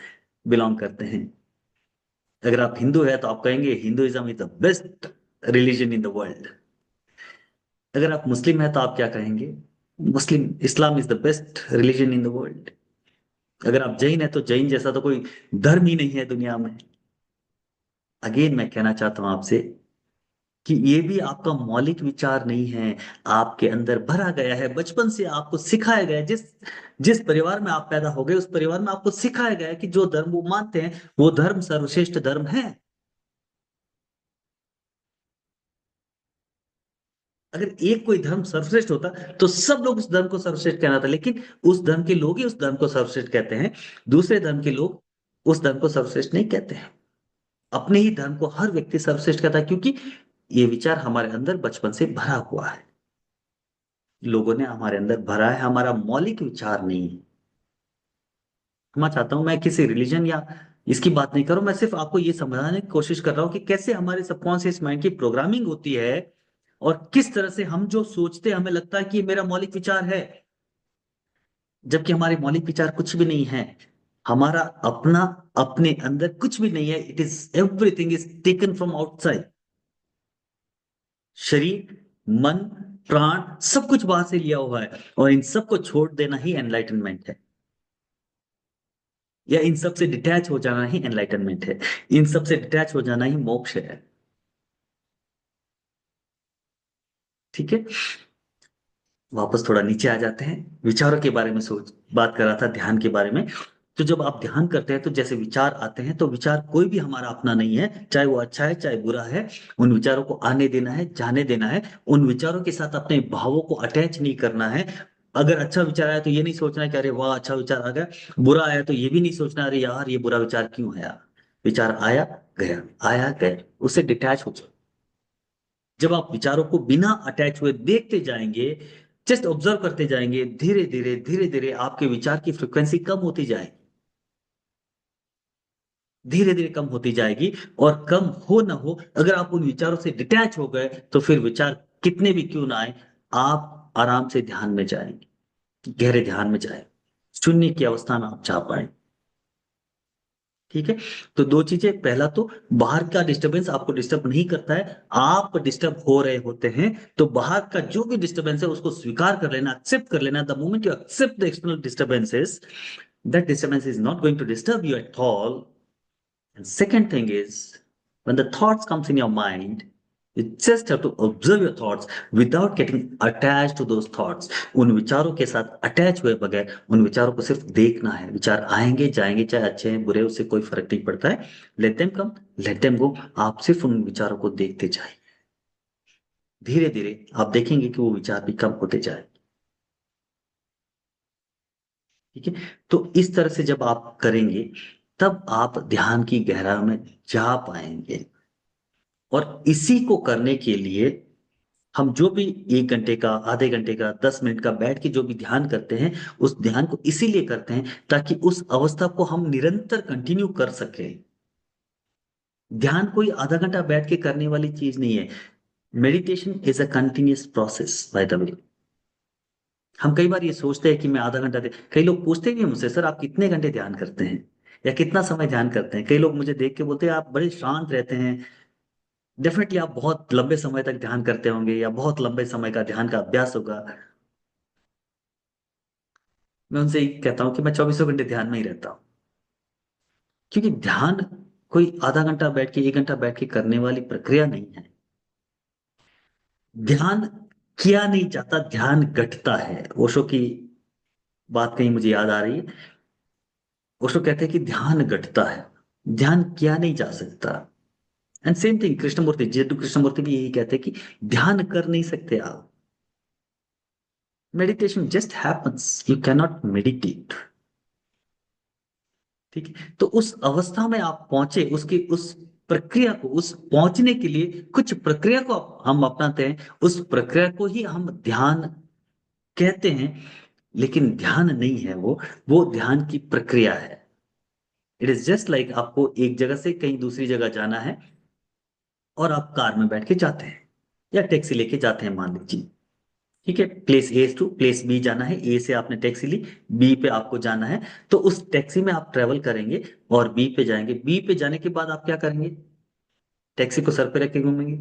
बिलोंग करते हैं। अगर आप हिंदू है तो आप कहेंगे Hinduism is the best religion in the world. अगर आप मुस्लिम हैं तो आप क्या कहेंगे? Muslim, Islam is the best religion in the world. अगर आप जैन है तो जैन जैसा तो कोई धर्म ही नहीं है दुनिया में। अगेन मैं कहना चाहता हूं आपसे, कि ये भी आपका मौलिक विचार नहीं है, आपके अंदर भरा गया है, बचपन से आपको सिखाया गया है। जिस जिस परिवार में आप पैदा हो गए उस परिवार में आपको सिखाया गया है कि जो धर्म वो मानते हैं वो धर्म सर्वश्रेष्ठ धर्म है। अगर एक कोई धर्म सर्वश्रेष्ठ होता तो सब लोग उस धर्म को सर्वश्रेष्ठ कहना था, लेकिन उस धर्म के लोग ही उस धर्म को सर्वश्रेष्ठ कहते हैं, दूसरे धर्म के लोग उस धर्म को सर्वश्रेष्ठ नहीं कहते हैं। अपने ही धर्म को हर व्यक्ति सर्वश्रेष्ठ कहता है, क्योंकि ये विचार हमारे अंदर बचपन से भरा हुआ है, लोगों ने हमारे अंदर भरा है, हमारा मौलिक विचार नहीं है। मैं चाहता हूं, मैं किसी रिलीजन या इसकी बात नहीं कर रहा हूं, मैं सिर्फ आपको ये समझाने की कोशिश कर रहा हूं कि कैसे हमारे सबकॉन्शियस माइंड की प्रोग्रामिंग होती है, और किस तरह से हम जो सोचते हैं हमें लगता है कि ये मेरा मौलिक विचार है, जबकि हमारे मौलिक विचार कुछ भी नहीं है। हमारा अपना अपने अंदर कुछ भी नहीं है, it is everything is taken from outside. शरीर, मन, प्राण, सब कुछ बाहर से लिया हुआ है, और इन सब को छोड़ देना ही एनलाइटनमेंट है, या इन सब से डिटैच हो जाना ही एनलाइटनमेंट है, इन सब से डिटैच हो जाना ही मोक्ष है। ठीक है, वापस थोड़ा नीचे आ जाते हैं, विचारों के बारे में सोच बात कर रहा था, ध्यान के बारे में। तो जब आप ध्यान करते हैं तो जैसे विचार आते हैं, तो विचार कोई भी हमारा अपना नहीं है, चाहे वो अच्छा है चाहे बुरा है। उन विचारों को आने देना है, जाने देना है। उन विचारों के साथ अपने भावों को अटैच नहीं करना है। अगर अच्छा विचार आया तो ये नहीं सोचना है कि अरे वाह अच्छा विचार आ गया, बुरा आया तो ये भी नहीं सोचना अरे यार ये बुरा विचार क्यों आया। विचार आया, गया, आया, गया, उससे डिटैच हो जाओ। जब आप विचारों को बिना अटैच हुए देखते जाएंगे, जस्ट ऑब्जर्व करते जाएंगे, धीरे धीरे धीरे धीरे आपके विचार की फ्रिक्वेंसी कम होती जाएगी, धीरे धीरे कम होती जाएगी। और कम हो ना हो, अगर आप उन विचारों से डिटैच हो गए तो फिर विचार कितने भी क्यों ना आए, आप आराम से ध्यान में जाएंगे, गहरे ध्यान में जाए, शून्य की अवस्था में आप जा पाए। ठीक है, तो दो चीजें, पहला तो बाहर का डिस्टरबेंस आपको डिस्टर्ब नहीं करता है, आप डिस्टर्ब हो रहे होते हैं। तो बाहर का जो भी डिस्टरबेंस है उसको स्वीकार कर लेना, एक्सेप्ट कर लेना। The moment you accept the external disturbances, that disturbance is not going to disturb you at all. And second thing is, when the thoughts comes in your mind, you just have to observe your thoughts without getting attached to those thoughts. उन विचारों के साथ attach हुए बगैर उन विचारों को सिर्फ देखना है। विचार आएंगे जाएंगे, चाहे अच्छे हैं बुरे, उससे कोई फर्क नहीं पड़ता है। Let them come, let them go. आप सिर्फ उन विचारों को देखते जाए, धीरे धीरे आप देखेंगे कि वो विचार भी कम होते जाए। ठीक है, तो इस तरह से जब आप करेंगे तब आप ध्यान की गहराई में जा पाएंगे। और इसी को करने के लिए हम जो भी 1 घंटे का, आधे घंटे का, 10 मिनट का बैठ के जो भी ध्यान करते हैं, उस ध्यान को इसीलिए करते हैं ताकि उस अवस्था को हम निरंतर कंटिन्यू कर सके। ध्यान कोई आधा घंटा बैठ के करने वाली चीज नहीं है। Meditation is a continuous process by the way. हम कई बार ये सोचते हैं कि मैं आधा घंटा दे, कई लोग पूछते भी हैं मुझसे, सर आप कितने घंटे ध्यान करते हैं या कितना समय ध्यान करते हैं। कई लोग मुझे देख के बोलते हैं आप बड़े शांत रहते हैं, डेफिनेटली आप बहुत लंबे समय तक ध्यान करते होंगे या बहुत लंबे समय का ध्यान का अभ्यास होगा। मैं उनसे यही कहता हूँ कि मैं 24 घंटे ध्यान में ही रहता हूँ, क्योंकि ध्यान कोई आधा घंटा बैठ के 1 घंटा बैठ के करने वाली प्रक्रिया नहीं है। ध्यान किया नहीं जाता, ध्यान घटता है। ओशो की बात कहीं मुझे याद आ रही है। ओशो कहते हैं कि ध्यान घटता है, ध्यान किया नहीं जा सकता। And same thing Krishnamurti, Jiddu Krishnamurti भी यही कहते हैं कि ध्यान कर नहीं सकते आप। Meditation just happens, you can not meditate. ठीक है, तो उस अवस्था में आप पहुंचे, उसकी उस प्रक्रिया को, उस पहुंचने के लिए कुछ प्रक्रिया को हम अपनाते हैं, उस प्रक्रिया को ही हम ध्यान कहते हैं। लेकिन ध्यान नहीं है वो ध्यान की प्रक्रिया है। इट इज जस्ट लाइक आपको एक जगह से कहीं दूसरी जगह जाना है, और आप कार में बैठ के जाते हैं या टैक्सी लेके जाते हैं मान लीजिए। ठीक है, place A to place B जाना है, ए से आपने टैक्सी ली, बी पे आपको जाना है। तो उस टैक्सी में आप ट्रेवल करेंगे और बी पे जाएंगे। बी पे जाने के बाद आप क्या करेंगे, टैक्सी को सर पे रख के घूमेंगे,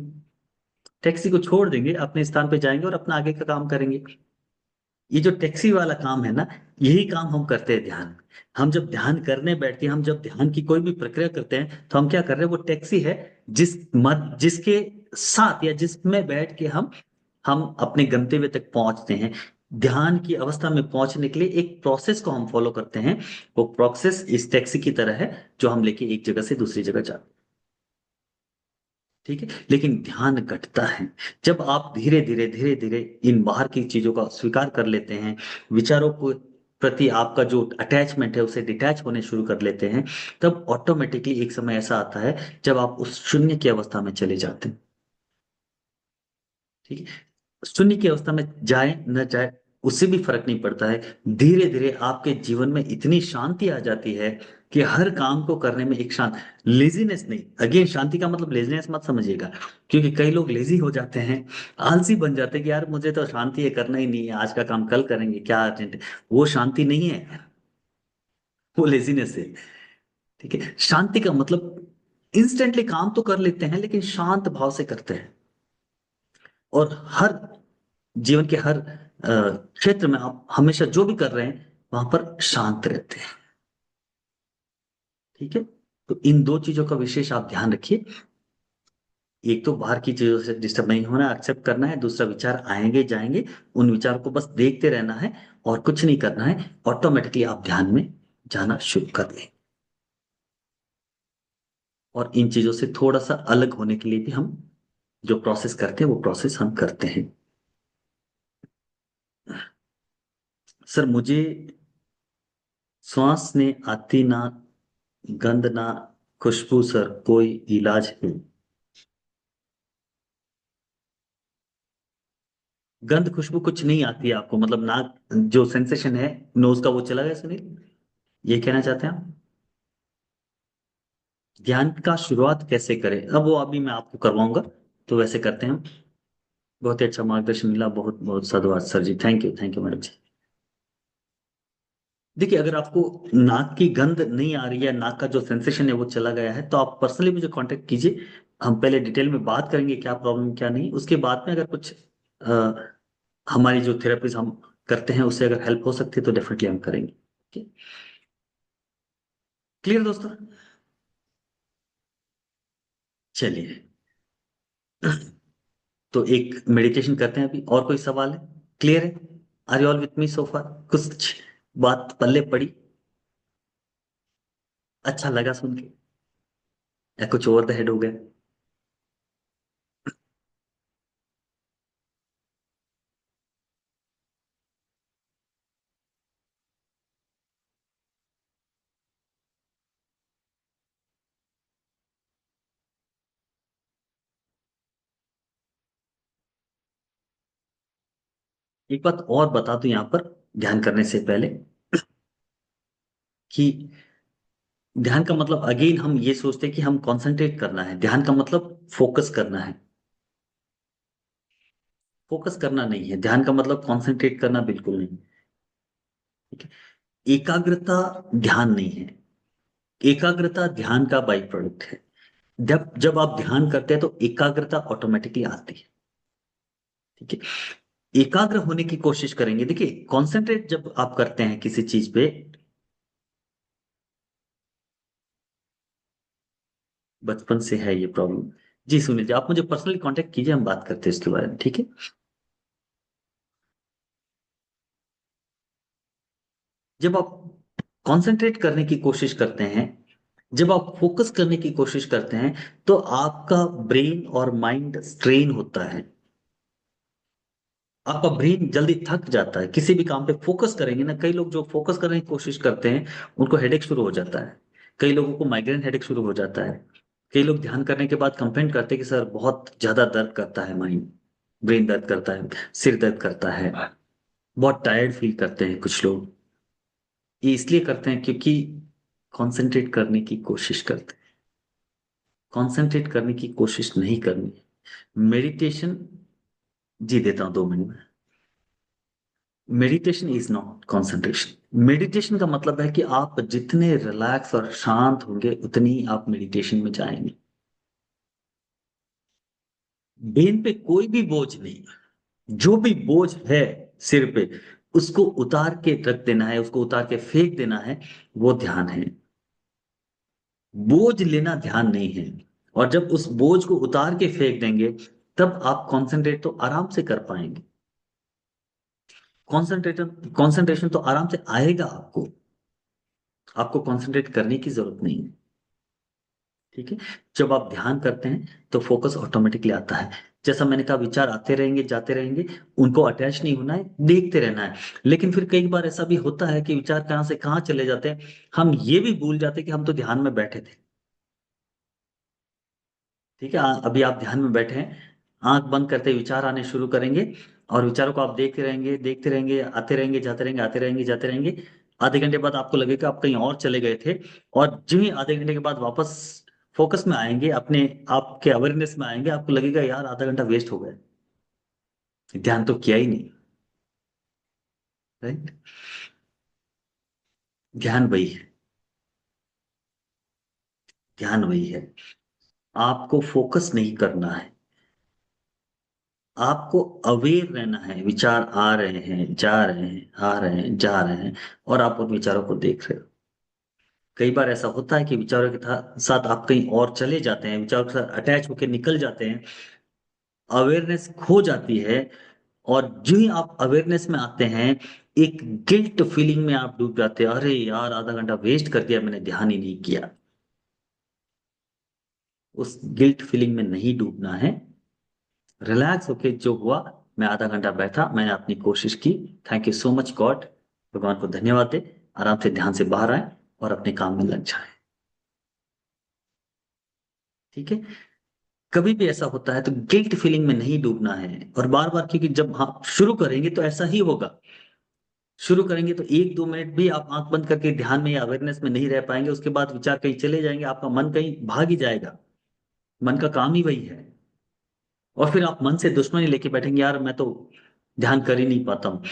टैक्सी को छोड़ देंगे, अपने स्थान पे जाएंगे और अपना आगे का काम करेंगे। ये जो टैक्सी वाला काम है ना, यही काम हम करते हैं ध्यान में। हम जब ध्यान करने बैठते हैं, हम जब ध्यान की कोई भी प्रक्रिया करते हैं, तो हम क्या कर रहे हैं, वो टैक्सी है जिसके साथ या जिसमें बैठ के हम अपने गंतव्य तक पहुंचते हैं। ध्यान की अवस्था में पहुंचने के लिए एक प्रोसेस को हम फॉलो करते हैं। वो प्रोसेस इस टैक्सी की तरह है जो हम लेके एक जगह से दूसरी जगह जाते हैं। ठीक है, लेकिन ध्यान घटता है जब आप धीरे धीरे इन बाहर की चीजों का स्वीकार कर लेते हैं। विचारों को प्रति आपका जो अटैचमेंट है उसे डिटैच होने शुरू कर लेते हैं। तब ऑटोमेटिकली एक समय ऐसा आता है जब आप उस शून्य की अवस्था में चले जाते हैं। ठीक है, शून्य की अवस्था में जाए न जाए उससे भी फर्क नहीं पड़ता है। धीरे धीरे आपके जीवन में इतनी शांति आ जाती है कि हर काम को करने में एक शांत, लेजीनेस नहीं, अगेन शांति का मतलब लेजीनेस मत समझिएगा। क्योंकि कई लोग लेजी हो जाते हैं, आलसी बन जाते हैं कि यार मुझे तो शांति है, करना ही नहीं है, आज का काम कल करेंगे, क्या अर्जेंट है। वो शांति नहीं है, वो लेजीनेस है। ठीक है, शांति का मतलब इंस्टेंटली काम तो कर लेते हैं लेकिन शांत भाव से करते हैं। और हर जीवन के हर क्षेत्र में आप हमेशा जो भी कर रहे हैं वहां पर शांत रहते हैं। ठीक है, तो इन दो चीजों का विशेष आप ध्यान रखिए। एक तो बाहर की चीजों से डिस्टर्ब नहीं होना, एक्सेप्ट करना है। दूसरा, विचार आएंगे जाएंगे, उन विचारों को बस देखते रहना है और कुछ नहीं करना है। ऑटोमेटिकली आप ध्यान में जाना शुरू कर दें। और इन चीजों से थोड़ा सा अलग होने के लिए भी हम जो प्रोसेस करते हैं वो प्रोसेस हम करते हैं। सर मुझे श्वास ने आती ना गंध ना खुशबू, सर कोई इलाज है? गंध खुशबू कुछ नहीं आती है आपको, मतलब नाक जो सेंसेशन है नोज का वो चला गया सुनील, ये कहना चाहते हैं आप? ध्यान का शुरुआत कैसे करें, अब वो अभी मैं आपको करवाऊंगा। तो वैसे करते हैं हम। बहुत ही अच्छा मार्गदर्शन मिला, बहुत बहुत साधुवाद sir ji, thank you madam ji. देखिए, अगर आपको नाक की गंध नहीं आ रही है, नाक का जो सेंसेशन है वो चला गया है, तो आप पर्सनली मुझे कांटेक्ट कीजिए। हम पहले डिटेल में बात करेंगे क्या प्रॉब्लम क्या नहीं, उसके बाद में अगर कुछ हमारी जो थेरेपीज हम करते हैं उससे अगर हेल्प हो सकती है तो डेफिनेटली हम करेंगे। क्लियर दोस्तों? चलिए, तो एक मेडिटेशन करते हैं अभी। और कोई सवाल है? क्लियर है? Are you all with me so far? कुछ बात पल्ले पड़ी? अच्छा लगा सुन के, या कुछ ओवर द हेड हो गया? एक बात और बता दूं यहाँ पर, ध्यान करने से पहले, कि ध्यान का मतलब अगेन हम ये सोचते हैं कि हम कंसंट्रेट करना है। ध्यान का मतलब फोकस करना है। फोकस करना नहीं है, ध्यान का मतलब कंसंट्रेट करना बिल्कुल नहीं। ठीक है, एकाग्रता ध्यान नहीं है। एकाग्रता ध्यान का बाई प्रोडक्ट है। जब जब आप ध्यान करते हैं तो एकाग्रता ऑटोमेटिकली आती है। ठीक है, एकाग्र होने की कोशिश करेंगे। देखिए, कंसंट्रेट जब आप करते हैं किसी चीज पे, बचपन से है ये प्रॉब्लम। जी सुनील जी, आप मुझे पर्सनली कांटेक्ट कीजिए, हम बात करते हैं इसके बारे में। ठीक है, जब आप कंसंट्रेट करने की कोशिश करते हैं, जब आप फोकस करने की कोशिश करते हैं, तो आपका ब्रेन और माइंड स्ट्रेन होता है। आपका ब्रेन जल्दी थक जाता है। किसी भी काम पे फोकस करेंगे ना, कई लोग जो फोकस करने की कोशिश करते हैं उनको हेडेक शुरू हो जाता है। कई लोगों को माइग्रेन हेडेक शुरू हो जाता है। कई लोग ध्यान करने के बाद कंप्लेंट करते हैं कि सर बहुत ज्यादा दर्द करता है माइंड, ब्रेन दर्द करता है, सिर दर्द करता है, बहुत टायर्ड फील करते हैं कुछ लोग। ये इसलिए करते हैं क्योंकि कंसंट्रेट करने की कोशिश करते हैं। कंसंट्रेट करने की कोशिश नहीं करनी। मेडिटेशन, जी देता हूं 2 मिनट में। Meditation is not concentration. Meditation का मतलब है कि आप जितने रिलैक्स और शांत होंगे उतनी आप मेडिटेशन में जाएंगे। ब्रेन पे कोई भी बोझ नहीं, जो भी बोझ है सिर पे, उसको उतार के रख देना है, उसको उतार के फेंक देना है। वो ध्यान है। बोझ लेना ध्यान नहीं है। और जब उस बोझ को उतार के फेंक देंगे, तब आप कंसंट्रेट तो आराम से कर पाएंगे। कंसंट्रेशन कंसंट्रेशन तो आराम से आएगा आपको। आपको कंसंट्रेट करने की जरूरत नहीं है। ठीक है। जब आप ध्यान करते हैं तो फोकस ऑटोमेटिकली आता है। जैसा मैंने कहा, विचार आते रहेंगे जाते रहेंगे, उनको अटैच नहीं होना है, देखते रहना है। लेकिन फिर कई बार ऐसा भी होता है कि विचार कहाँ से कहाँ चले जाते हैं, हम ये भी भूल जाते हैं कि हम तो ध्यान में बैठे थे। ठीक है। अभी आप ध्यान में बैठे हैं, आंख बंद करते ही विचार आने शुरू करेंगे, और विचारों को आप देखते रहेंगे, आते रहेंगे जाते रहेंगे, आते रहेंगे जाते रहेंगे। आधे घंटे बाद आपको लगेगा आप कहीं और चले गए थे, और जो ही आधे घंटे के बाद वापस फोकस में आएंगे, अपने आपके अवेयरनेस में आएंगे, आपको लगेगा यार आधा घंटा वेस्ट हो गया, ध्यान तो किया ही नहीं। राइट। ध्यान वही है। ध्यान वही है। आपको फोकस नहीं करना है, आपको अवेयर रहना है। विचार आ रहे हैं, जा रहे हैं, आ रहे हैं, जा रहे हैं, और आप उन विचारों को देख रहे हो। कई बार ऐसा होता है कि विचारों के साथ आप कहीं और चले जाते हैं, विचारों के साथ अटैच होकर निकल जाते हैं, अवेयरनेस खो जाती है। और जो ही आप अवेयरनेस में आते हैं, एक गिल्ट फीलिंग में आप डूब जाते हैं, अरे यार आधा घंटा वेस्ट कर दिया, मैंने ध्यान ही नहीं किया। उस गिल्ट फीलिंग में नहीं डूबना है। रिलैक्स होके जो हुआ, मैं आधा घंटा बैठा, मैंने अपनी कोशिश की, thank you so much God, भगवान को धन्यवाद दे, आराम से ध्यान से बाहर आए और अपने काम में लग जाए। ठीक है। कभी भी ऐसा होता है तो गिल्ट फीलिंग में नहीं डूबना है, और बार बार, क्योंकि जब हम शुरू करेंगे तो ऐसा ही होगा। शुरू करेंगे तो 1-2 मिनट भी आप आंख बंद करके ध्यान में या अवेयरनेस में नहीं रह पाएंगे, उसके बाद विचार कहीं चले जाएंगे, आपका मन कहीं भाग ही जाएगा। मन का काम ही वही है। और फिर आप मन से दुश्मनी लेके बैठेंगे, यार मैं तो ध्यान कर ही नहीं पाता हूँ।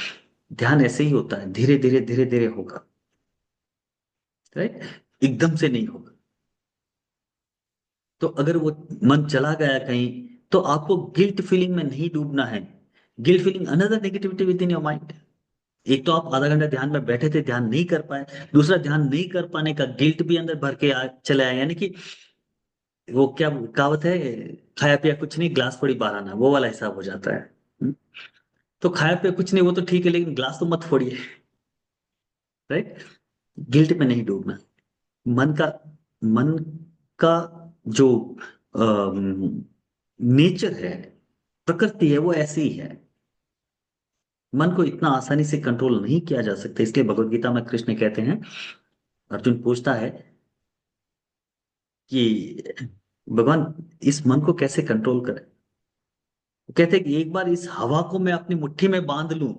ध्यान ऐसे ही होता है, धीरे धीरे धीरे धीरे होगा। राइट। एकदम से नहीं होगा। तो अगर वो मन चला गया कहीं, तो आपको गिल्ट फीलिंग में नहीं डूबना है। Guilt feeling another negativity with in your mind. एक तो आप आधा घंटा ध्यान में बैठे थे, ध्यान नहीं कर पाए, दूसरा ध्यान नहीं कर पाने का गिल्ट भी अंदर भर के चले आए, यानी कि वो क्या कहावत है, खाया पिया कुछ नहीं, गिलास फोड़ी बारह आना, वो वाला हिसाब हो जाता है। हम्म? तो खाया पिया कुछ नहीं वो तो ठीक है, लेकिन गिलास तो मत फोड़िए। राइट। गिल्ट में नहीं डूबना। मन का मन का जो नेचर है, प्रकृति है, वो ऐसी ही है। मन को इतना आसानी से कंट्रोल नहीं किया जा सकता, इसलिए भगवत गीता में कृष्ण कहते हैं, अर्जुन पूछता है कि भगवान, इस मन को कैसे कंट्रोल करें। वो कहते हैं कि एक बार इस हवा को मैं अपनी मुट्ठी में बांध लूं,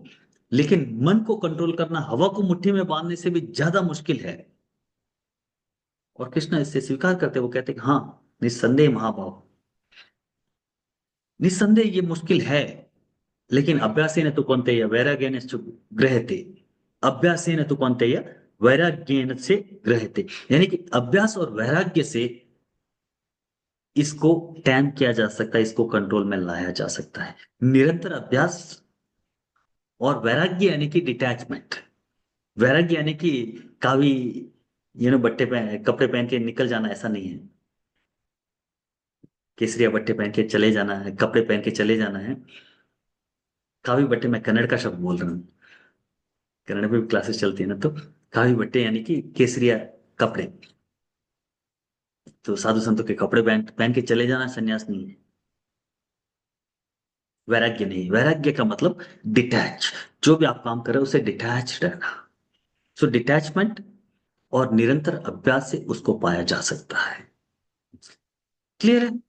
लेकिन मन को कंट्रोल करना हवा को मुट्ठी में बांधने से भी ज्यादा मुश्किल है। और कृष्ण इससे स्वीकार करते, वो कहते हैं कि हाँ, निस्संदेह महाभाव, निस्संदेह ये मुश्किल है, लेकिन अभ्यासेन तु कौन्तेय वैराग्येन च गृह्यते। अभ्यासेन तु कौन्तेय वैराग्येन से गृह्यते, यानी कि अभ्यास और वैराग्य से इसको टैम किया जा सकता है, इसको कंट्रोल में लाया जा सकता है। निरंतर अभ्यास और वैराग्य यानी कि डिटैचमेंट। वैराग्य यानी कि कावी बट्टे पहन कपड़े पहन के निकल जाना, ऐसा नहीं है। केसरिया बट्टे पहन के चले जाना है, कपड़े पहन के चले जाना है। कावी बट्टे, मैं कन्नड़ का शब्द बोल रहा हूँ, कन्नड़ में भी क्लासेस चलती है ना, तो कावी बट्टे यानी कि केसरिया कपड़े। तो साधु संतों के कपड़े पहन पहन के चले जाना संन्यास नहीं है। वैराग्य नहीं, वैराग्य का मतलब डिटैच। जो भी आप काम कर रहे हो उससे डिटैच रहना। सो डिटैचमेंट और निरंतर अभ्यास से उसको पाया जा सकता है। क्लियर है।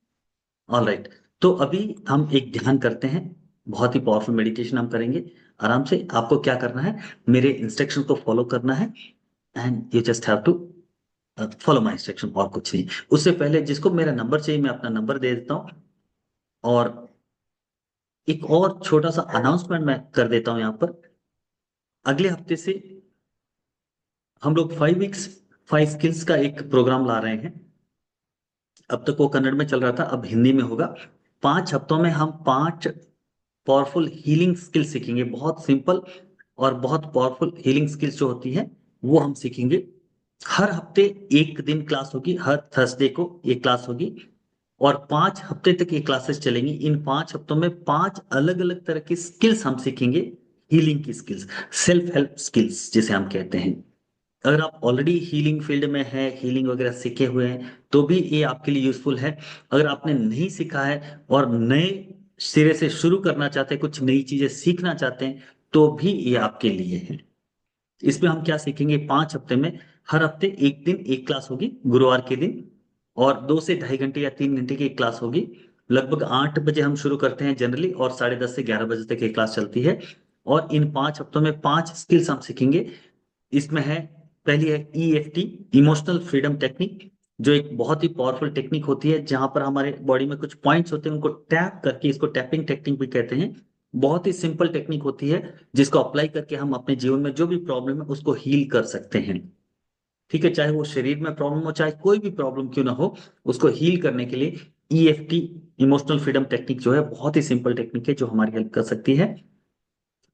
All right. तो अभी हम एक ध्यान करते हैं, बहुत ही पावरफुल मेडिटेशन हम करेंगे। आराम से आपको क्या करना है, मेरे इंस्ट्रक्शन को फॉलो करना है, and you just have to follow my instruction, और कुछ नहीं। उससे पहले जिसको मेरा नंबर चाहिए, मैं अपना नंबर दे देता हूँ। और एक और छोटा सा अनाउंसमेंट मैं कर देता हूँ यहाँ पर। अगले हफ्ते से हम लोग 5 वीक्स 5 स्किल्स का एक प्रोग्राम ला रहे हैं। अब तक वो कन्नड़ में चल रहा था, अब हिंदी में होगा। 5 हफ्तों में हम 5 पावरफुल हीलिंग स्किल सीखेंगे, बहुत सिंपल और बहुत पावरफुल हीलिंग स्किल्स जो होती है, वो हम सीखेंगे। हर हफ्ते एक दिन क्लास होगी, हर थर्सडे को एक क्लास होगी। और 5 हफ्ते तक ये क्लासेस चलेंगी। इन 5 हफ्तों में 5 अलग अलग तरह की स्किल्स हम सीखेंगे। हीलिंग की स्किल्स, सेल्फ हेल्प स्किल्स जिसे हम कहते हैं। अगर आप ऑलरेडी हीलिंग फील्ड में है, हीलिंग वगैरह सीखे हुए हैं, तो भी ये आपके लिए यूजफुल है। अगर आपने नहीं सीखा है और नए सिरे से शुरू करना चाहते हैं, कुछ नई चीजें सीखना चाहते हैं, तो भी ये आपके लिए है। इसमें हम क्या सीखेंगे 5 हफ्ते में? हर हफ्ते एक दिन एक क्लास होगी, गुरुवार के दिन, और 2 से ढाई घंटे या 3 घंटे की एक क्लास होगी। लगभग 8 बजे हम शुरू करते हैं जनरली, और 10:30 से 11 बजे तक ये क्लास चलती है। और इन 5 हफ्तों में 5 स्किल्स हम सीखेंगे। इसमें है, पहली है EFT, इमोशनल फ्रीडम टेक्निक, जो एक बहुत ही पावरफुल टेक्निक होती है, जहां पर हमारे बॉडी में कुछ पॉइंट्स होते हैं, उनको टैप करके, इसको टैपिंग टेक्निक भी कहते हैं। बहुत ही सिंपल टेक्निक होती है, जिसको अप्लाई करके हम अपने जीवन में जो भी प्रॉब्लम है उसको हील कर सकते हैं। ठीक है, चाहे वो शरीर में प्रॉब्लम हो, चाहे कोई भी प्रॉब्लम क्यों ना हो, उसको हील करने के लिए EFT, इमोशनल फ्रीडम टेक्निक जो है, बहुत ही सिंपल टेक्निक है जो हमारी हेल्प कर सकती है।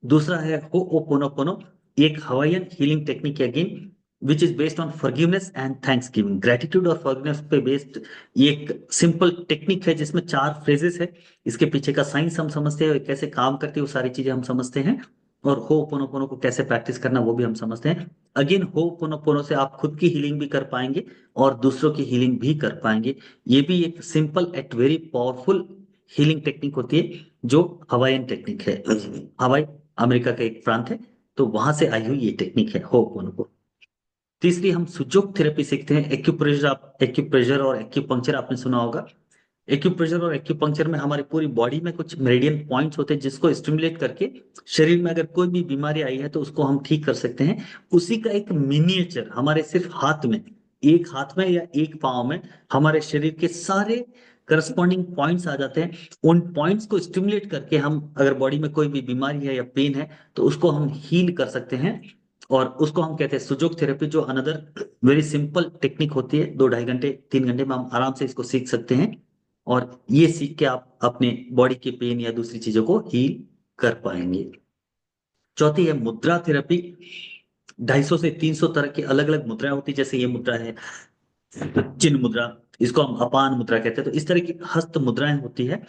दूसरा है होओपोनोपोनो, एक हवाईयन हीलिंग टेक्निक है again, which is based on forgiveness and thanks giving. Gratitude और फॉरगिवनेस पे बेस्ड ये एक सिंपल टेक्निक है, जिसमें 4 फ्रेजेस है। इसके पीछे का साइंस हम समझते हैं, और कैसे काम करती है वो सारी चीजें हम समझते हैं। और होओपोनोपोनो को कैसे प्रैक्टिस करना वो भी हम समझते हैं। अगेन, होओपोनोपोनो से आप खुद की हीलिंग भी कर पाएंगे और दूसरों की हीलिंग भी कर पाएंगे। ये भी एक simple at very powerful healing technique होती है, जो हवाईयन टेक्निक है। हवाई अमेरिका का एक प्रांत है, तो वहां से आई हुई ये टेक्निक है होपोनोपो। तीसरी, हम सुजोग थेरेपी सीखते हैं। एक्यूप्रेशर, आप एक्यूप्रेशर और एक्यूपंक्चर आपने सुना होगा। एक्यूप्रेशर और एक्यूपंक्चर में हमारी पूरी बॉडी में कुछ मेरिडियन पॉइंट्स होते हैं, जिसको स्टिमुलेट करके शरीर में अगर कोई भी बीमारी आई है तो उसको हम ठीक कर सकते हैं। उसी का एक मिनिएचर हमारे सिर्फ हाथ में, एक हाथ में या एक पाँव में, हमारे शरीर के सारे करस्पॉन्डिंग पॉइंट्स आ जाते हैं। उन पॉइंट्स को स्टिमुलेट करके हम, अगर बॉडी में कोई भी बीमारी है या पेन है, तो उसको हम हील कर सकते हैं। और उसको हम कहते हैं सुजोग थेरेपी, जो अनदर वेरी सिंपल टेक्निक होती है। 2 ढाई घंटे 3 घंटे में हम आराम से इसको सीख सकते हैं। और ये सीख के आप अपने बॉडी के पेन या दूसरी चीजों को हील कर पाएंगे। चौथी है मुद्रा थेरेपी। 250 से 300 तरह की अलग अलग मुद्राएं होती है। जैसे ये मुद्रा है चिन्ह मुद्रा, इसको हम अपान मुद्रा कहते हैं। तो इस तरह की हस्त मुद्राएं होती है।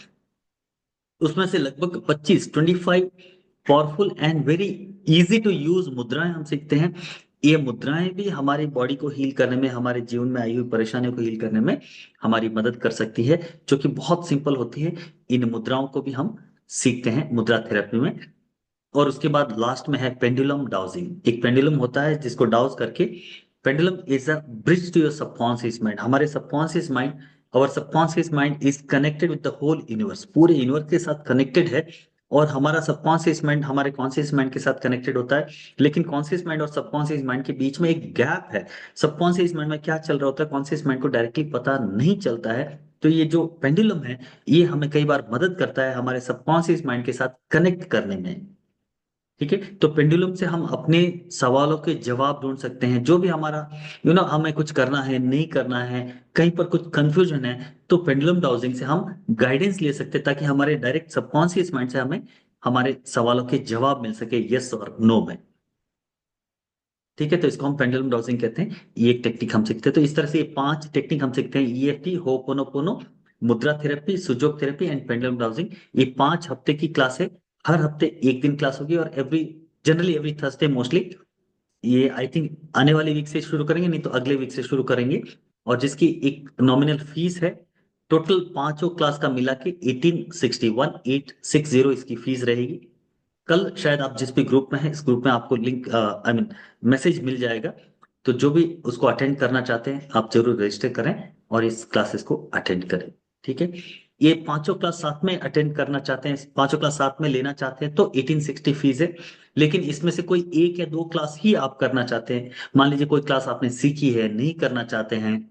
उसमें से लगभग 25 powerful and very easy to use मुद्राएं हम सीखते हैं। ये मुद्राएं भी हमारी बॉडी को हील करने में, हमारे जीवन में आई हुई परेशानियों को हील करने में हमारी मदद कर सकती है, जो कि बहुत सिंपल होती है। इन मुद्राओं को भी हम सीखते हैं मुद्रा थेरेपी में। और उसके बाद लास्ट में है पेंडुलम डाउजिंग। एक पेंडुलम होता है जिसको डाउज करके, pendulum is a bridge to your subconscious mind. हमारे सबकॉन्शियस माइंड, और subconscious mind is connected with the whole universe, पूरे यूनिवर्स के साथ कनेक्टेड है। और हमारा सबकॉन्शियस माइंड हमारे कॉन्शियस माइंड के साथ कनेक्टेड होता है। लेकिन कॉन्शियस माइंड और सबकॉन्शियस माइंड के बीच में एक गैप है। सबकॉन्शियस माइंड में क्या चल रहा होता है, कॉन्शियस माइंड को डायरेक्टली पता नहीं चलता है। तो ये जो पेंडुलम है, ये हमें कई बार मदद करता है हमारे सबकॉन्शियस माइंड के साथ कनेक्ट करने में। ठीक है, तो पेंडुलम से हम अपने सवालों के जवाब ढूंढ सकते हैं। जो भी हमारा हमें कुछ करना है, नहीं करना है, कहीं पर कुछ कंफ्यूजन है, तो पेंडुलम डाउजिंग से हम गाइडेंस ले सकते हैं, ताकि हमारे डायरेक्ट सबकॉन्शियस माइंड से हमें हमारे सवालों के जवाब मिल सके, यस और नो में। ठीक है, तो इसको हम पेंडुलम डाउजिंग कहते हैं। ये एक टेक्निक हम सीखते हैं। तो इस तरह से ये 5 टेक्निक हम सीखते हैं: EFT, होपोनोपोनो, मुद्रा therapy, सुजोग therapy and pendulum dowsing. ये 5 हफ्ते की क्लास है। हर हफ्ते एक दिन क्लास होगी, और जनरली एवरी थर्सडे मोस्टली। ये आई थिंक आने वाले वीक से शुरू करेंगे, नहीं तो अगले वीक से शुरू करेंगे। और जिसकी एक नॉमिनल फीस है, टोटल पांचों क्लास का मिला के 1860 इसकी फीस रहेगी। कल शायद आप जिस भी ग्रुप में हैं, इस ग्रुप में आपको लिंक, आई मीन मैसेज मिल जाएगा। तो जो भी उसको अटेंड करना चाहते हैं, आप जरूर रजिस्टर करें और इस क्लासेस को अटेंड करें। ठीक है, ये पांचों क्लास साथ में अटेंड करना चाहते हैं, पांचों क्लास साथ में लेना चाहते हैं, तो 1860 फीस है। लेकिन इसमें से कोई एक या दो क्लास ही आप करना चाहते हैं, मान लीजिए कोई क्लास आपने सीखी है, नहीं करना चाहते हैं,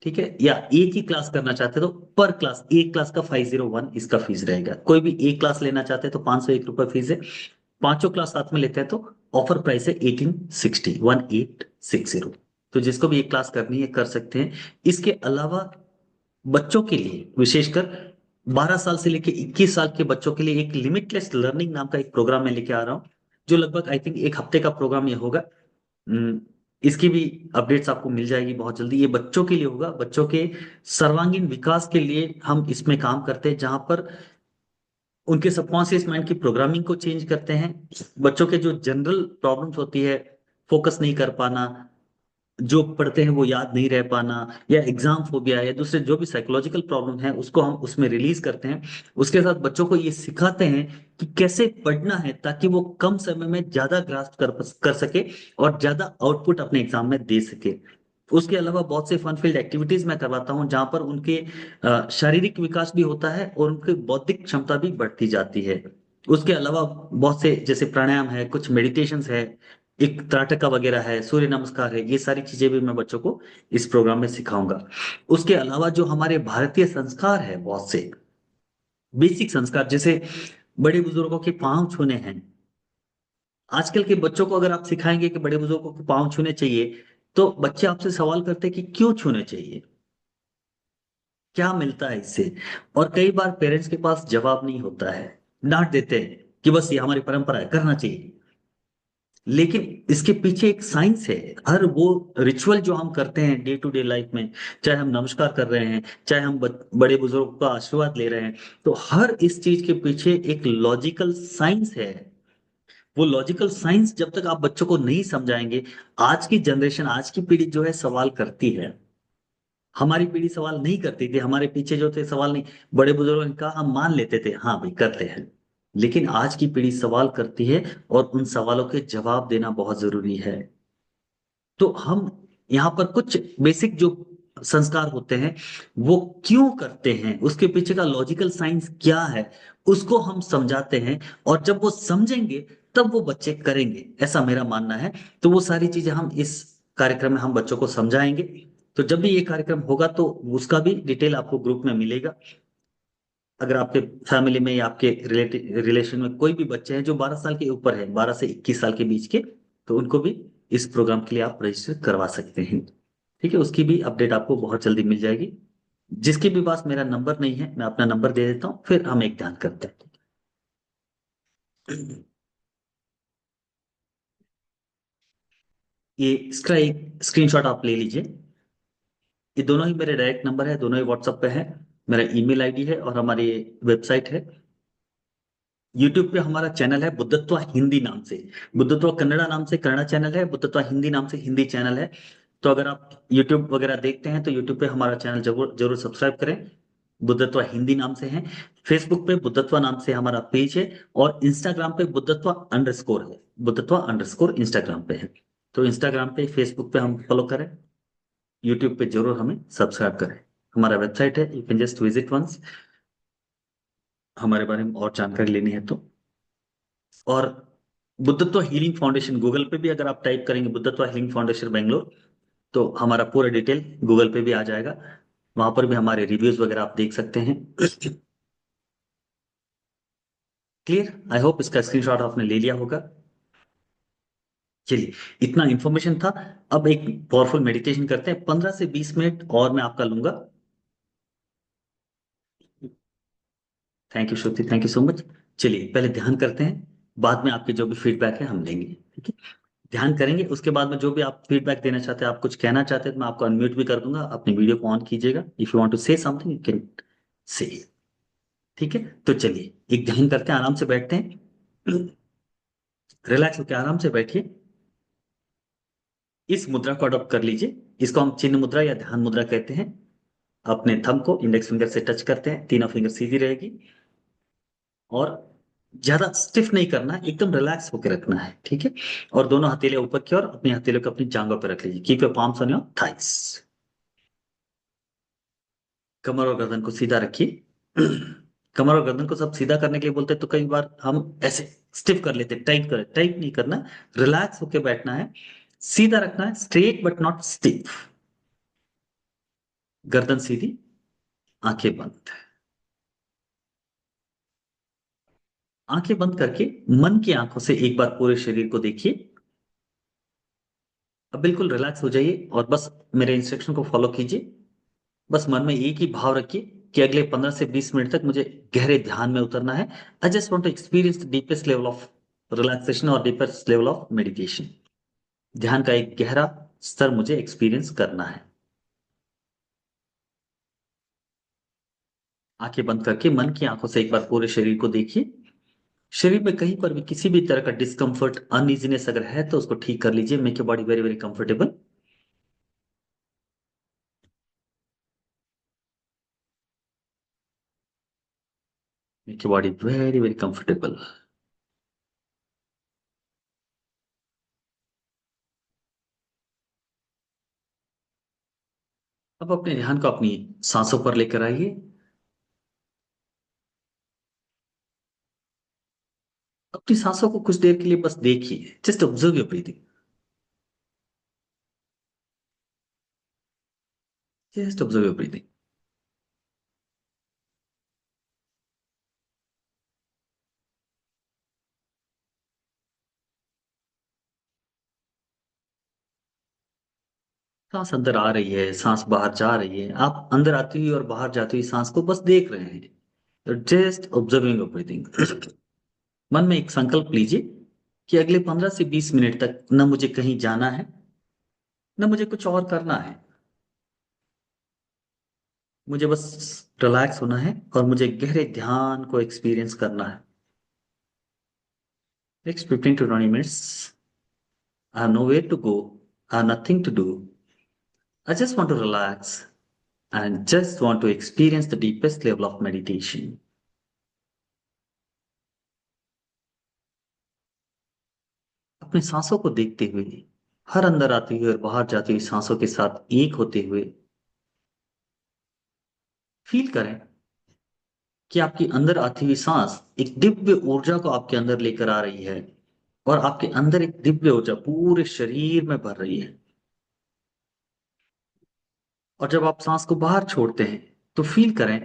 ठीक है, या एक ही क्लास करना चाहते हैं, तो पर क्लास, एक क्लास का 501 इसका फीस रहेगा। कोई भी एक क्लास लेना चाहते हैं तो 501 रुपये फीस है। पांचों क्लास साथ में लेते हैं तो ऑफर प्राइस है 1860। तो जिसको भी एक क्लास करनी है कर सकते हैं। इसके अलावा बच्चों के लिए विशेषकर 12 साल से लेकर 21 साल के बच्चों के लिए एक लिमिटलेस लर्निंग नाम का एक प्रोग्राम मैं लेके आ रहा हूँ, जो लगभग आई थिंक एक हफ्ते का प्रोग्राम ये होगा। इसकी भी अपडेट्स आपको मिल जाएगी बहुत जल्दी। ये बच्चों के लिए होगा, बच्चों के सर्वांगीण विकास के लिए हम इसमें काम करते हैं, जहां पर उनके सबकॉन्शियस माइंड की प्रोग्रामिंग को चेंज करते हैं। बच्चों के जो जनरल प्रॉब्लम्स होती है, फोकस नहीं कर पाना, जो पढ़ते हैं वो याद नहीं रह पाना, या एग्जाम फोबिया, या दूसरे जो भी साइकोलॉजिकल प्रॉब्लम है, उसको हम उसमें रिलीज करते हैं। उसके साथ बच्चों को ये सिखाते हैं कि कैसे पढ़ना है, ताकि वो कम समय में ज्यादा ग्रास्प कर सके और ज्यादा आउटपुट अपने एग्जाम में दे सके। उसके अलावा बहुत से फन फील्ड एक्टिविटीज मैं करवाता हूँ, जहाँ पर उनके शारीरिक विकास भी होता है और उनकी बौद्धिक क्षमता भी बढ़ती जाती है। उसके अलावा बहुत से जैसे प्राणायाम है, कुछ मेडिटेशंस है, एक त्राटका वगैरह है, सूर्य नमस्कार है, ये सारी चीजें भी मैं बच्चों को इस प्रोग्राम में सिखाऊंगा। उसके अलावा जो हमारे भारतीय संस्कार है, बहुत से बेसिक संस्कार, जैसे बड़े बुजुर्गों के पांव छूने हैं। आजकल के बच्चों को अगर आप सिखाएंगे कि बड़े बुजुर्गों के पांव छूने चाहिए, तो बच्चे आपसे सवाल करते हैं कि क्यों छूने चाहिए, क्या मिलता है इससे। और कई बार पेरेंट्स के पास जवाब नहीं होता है, डांट देते हैं कि बस ये हमारी परंपरा है, करना चाहिए। लेकिन इसके पीछे एक साइंस है। हर वो रिचुअल जो हम करते हैं डे टू डे लाइफ में, चाहे हम नमस्कार कर रहे हैं, चाहे हम बड़े बुजुर्गों का आशीर्वाद ले रहे हैं, तो हर इस चीज के पीछे एक लॉजिकल साइंस है। वो लॉजिकल साइंस जब तक आप बच्चों को नहीं समझाएंगे, आज की जनरेशन, आज की पीढ़ी जो है सवाल करती है। हमारी पीढ़ी सवाल नहीं करती थी, हमारे पीछे जो थे सवाल नहीं, बड़े बुजुर्गों ने कहा हम मान लेते थे, हाँ भाई करते हैं। लेकिन आज की पीढ़ी सवाल करती है, और उन सवालों के जवाब देना बहुत जरूरी है। तो हम यहाँ पर कुछ बेसिक जो संस्कार होते हैं, वो क्यों करते हैं, उसके पीछे का लॉजिकल साइंस क्या है, उसको हम समझाते हैं। और जब वो समझेंगे, तब वो बच्चे करेंगे, ऐसा मेरा मानना है। तो वो सारी चीजें हम इस कार्यक्रम में हम बच्चों को समझाएंगे। तो जब भी ये कार्यक्रम होगा, तो उसका भी डिटेल आपको ग्रुप में मिलेगा। अगर आपके फैमिली में या आपके रिलेशन में कोई भी बच्चे हैं जो 12 साल के ऊपर है, 12 से 21 साल के बीच के, तो उनको भी इस प्रोग्राम के लिए आप रजिस्टर करवा सकते हैं। ठीक है, उसकी भी अपडेट आपको बहुत जल्दी मिल जाएगी। जिसके भी पास मेरा नंबर नहीं है, मैं अपना नंबर दे देता हूँ, फिर हम एक ध्यान करते हैं। ये इसका एक स्क्रीनशॉट आप ले लीजिए। ये दोनों ही मेरे डायरेक्ट नंबर है, दोनों ही व्हाट्सएप पे है। मेरा ईमेल आईडी है और हमारी वेबसाइट है। यूट्यूब पे हमारा चैनल है बुद्धत्व हिंदी नाम से। बुद्धत्व कन्नड़ा नाम से कन्नड़ा चैनल है, बुद्धत्व हिंदी नाम से हिंदी चैनल है। तो अगर आप यूट्यूब वगैरह देखते हैं, तो यूट्यूब पे हमारा चैनल जरूर जरूर सब्सक्राइब करें। बुद्धत्व हिंदी नाम से है। फेसबुक पे बुद्धत्व नाम से हमारा पेज है। और इंस्टाग्राम पे बुद्धत्व अंडरस्कोर है, बुद्धत्व अंडरस्कोर इंस्टाग्राम पे है। तो इंस्टाग्राम पे, फेसबुक पे हम फॉलो करें। यूट्यूब पे जरूर हमें सब्सक्राइब करें। हमारा वेबसाइट है, you can just visit once, हमारे बारे में और जानकारी लेनी है तो। और बुद्धत्व हीलिंग फाउंडेशन, गूगल पे भी अगर आप टाइप करेंगे बुद्धत्व हीलिंग फाउंडेशन बेंगलोर, तो हमारा पूरा डिटेल गूगल पे भी आ जाएगा। वहां पर भी हमारे रिव्यूज वगैरह आप देख सकते हैं। क्लियर, आई होप इसका स्क्रीनशॉट आपने ले लिया होगा। चलिए, इतना इंफॉर्मेशन था। अब एक पावरफुल मेडिटेशन करते हैं, 15 से 20 मिनट और मैं आपका लूंगा। Thank you Shruti, thank you so much. चलिए पहले ध्यान करते हैं, बाद में आपके जो भी फीडबैक है हम लेंगे। ठीक है, ध्यान करेंगे, उसके बाद में जो भी आप फीडबैक देना चाहते हैं, आप कुछ कहना चाहते हैं, तो मैं आपको अनम्यूट भी कर दूंगा। अपनी वीडियो को ऑन कीजिएगा, if you want to say something you can say. ठीक है, तो चलिए एक ध्यान करते हैं, आराम से बैठते हैं। रिलैक्स होकर आराम से बैठिए। इस मुद्रा को अडॉप्ट कर लीजिए, इसको हम चिन्ह मुद्रा या ध्यान मुद्रा कहते हैं। अपने थंब को इंडेक्स फिंगर से टच करते हैं, तीनों फिंगर सीधी रहेगी। और ज्यादा स्टिफ नहीं करना है, एकदम रिलैक्स होकर रखना है। ठीक है, और दोनों हथेलियां ऊपर की ओर, अपनी हथेलियों को अपनी जांघों पर रख लीजिए। Keep your palms on your thighs. कमर और गर्दन को सीधा रखिए। कमर और गर्दन को सब सीधा करने के लिए बोलते हैं, तो कई बार हम ऐसे स्टिफ कर लेते हैं, टाइट कर, टाइट नहीं करना, रिलैक्स होकर बैठना है। सीधा रखना है, स्ट्रेट बट नॉट स्टिफ। गर्दन सीधी, आंखें बंद। आंखें बंद करके मन की आंखों से एक बार पूरे शरीर को देखिए। अब बिल्कुल रिलैक्स हो जाइए और बस मेरे इंस्ट्रक्शन को फॉलो कीजिए। बस मन में एक ही भाव रखिए कि अगले 15 से 20 मिनट तक मुझे गहरे ध्यान में उतरना है। I just want to experience the deepest level of relaxation और डीपेस्ट लेवल ऑफ मेडिटेशन। ध्यान का एक गहरा स्तर मुझे एक्सपीरियंस करना है। आंखें बंद करके मन की आंखों से एक बार पूरे शरीर को देखिए। शरीर में कहीं पर भी किसी भी तरह का डिस्कम्फर्ट, अनइजीनेस अगर है तो उसको ठीक कर लीजिए। Make your body very very comfortable. Make your body very very comfortable. अब अपने ध्यान को अपनी सांसों पर लेकर आइए। अपनी सांसों को कुछ देर के लिए बस देखिए। Just observe your breathing. Just observe your breathing. सांस अंदर आ रही है, सांस बाहर जा रही है। आप अंदर आती हुई और बाहर जाती हुई सांस को बस देख रहे हैं। Just observing your breathing. मन में एक संकल्प लीजिए कि अगले 15 से 20 मिनट तक न मुझे कहीं जाना है, न मुझे कुछ और करना है। मुझे बस रिलैक्स होना है और मुझे गहरे ध्यान को एक्सपीरियंस करना है। Next 15 to 20 minutes, I have nowhere to go, I have nothing to do. I just want to relax and just want to experience the deepest level of meditation. अपने सांसों को देखते हुए, हर अंदर आती हुई और बाहर जाती हुई सांसों के साथ एक होते हुए फील करें कि आपकी अंदर आती हुई सांस एक दिव्य ऊर्जा को आपके अंदर लेकर आ रही है और आपके अंदर एक दिव्य ऊर्जा पूरे शरीर में भर रही है। और जब आप सांस को बाहर छोड़ते हैं तो फील करें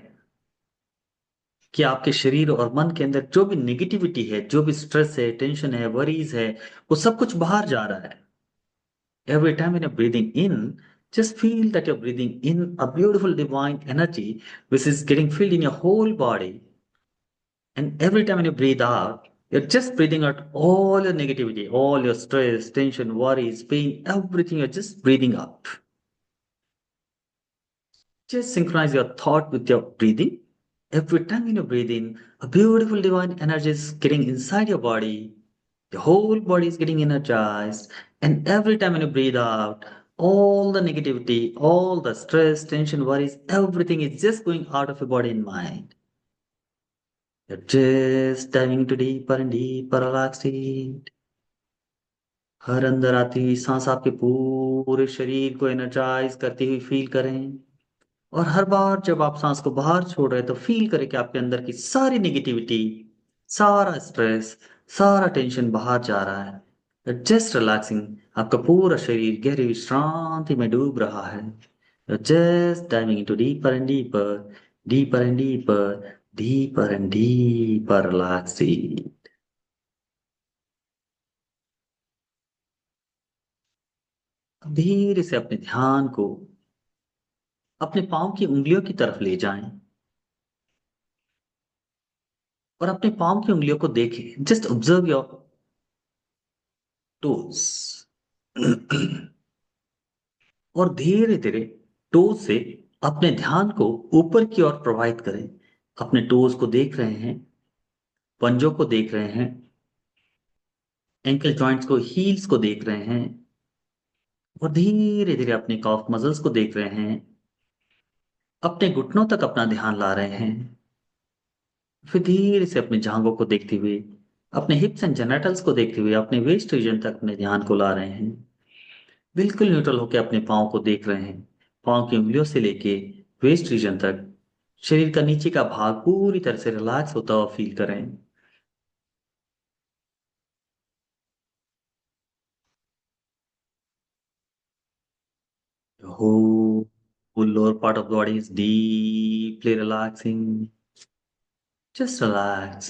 कि आपके शरीर और मन के अंदर जो भी निगेटिविटी है, जो भी स्ट्रेस है, टेंशन है, वरीज है, वो सब कुछ बाहर जा रहा है। Every time when you're breathing in, just feel that you're breathing in a beautiful divine energy which is getting filled in your whole body. And every time when you breathe out, you're just breathing out all your negativity, all your stress, tension, worries, pain, everything. You're just breathing out. Just synchronize your thought with your breathing. Every time when you breathe in, a beautiful divine energy is getting inside your body. The whole body is getting energized. And every time when you breathe out, all the negativity, all the stress, tension, worries, everything is just going out of your body and mind. You're just diving into deeper and deeper relaxed state. हर अंदर आती हुई सांस आपके पूरे शरीर को energise करती हुई फील करें। और हर बार जब आप सांस को बाहर छोड़ रहे हैं तो फील करें कि आपके अंदर की सारी नेगेटिविटी, सारा स्ट्रेस, सारा टेंशन बाहर जा रहा है। Just relaxing. आपका पूरा शरीर गहरी विश्रांति में डूब रहा है। Just diving into deeper and deeper, deeper and deeper, deeper and deeper relaxing. धीरे से अपने ध्यान को अपने पाँव की उंगलियों की तरफ ले जाएं और अपने पाँव की उंगलियों को देखें। Just observe your toes. और धीरे धीरे टोज से अपने ध्यान को ऊपर की ओर प्रवाहित करें। अपने टोज को देख रहे हैं, पंजों को देख रहे हैं, एंकल जॉइंट्स को, हील्स को देख रहे हैं और धीरे धीरे अपने कॉफ मसल्स को देख रहे हैं। अपने घुटनों तक अपना ध्यान ला रहे हैं। फिर धीरे से अपनी जांघों को देखते हुए, अपने हिप्स एंड जेनेटल्स को देखते हुए अपने वेस्ट रीजन तक अपने ध्यान को ला रहे हैं। बिल्कुल न्यूट्रल होकर अपने पाँव को देख रहे हैं। पाँव की उंगलियों से लेके वेस्ट रीजन तक शरीर का नीचे का भाग पूरी तरह से रिलैक्स होता हुआ फील करें। The whole lower part of the body is deeply relaxing. Just relax,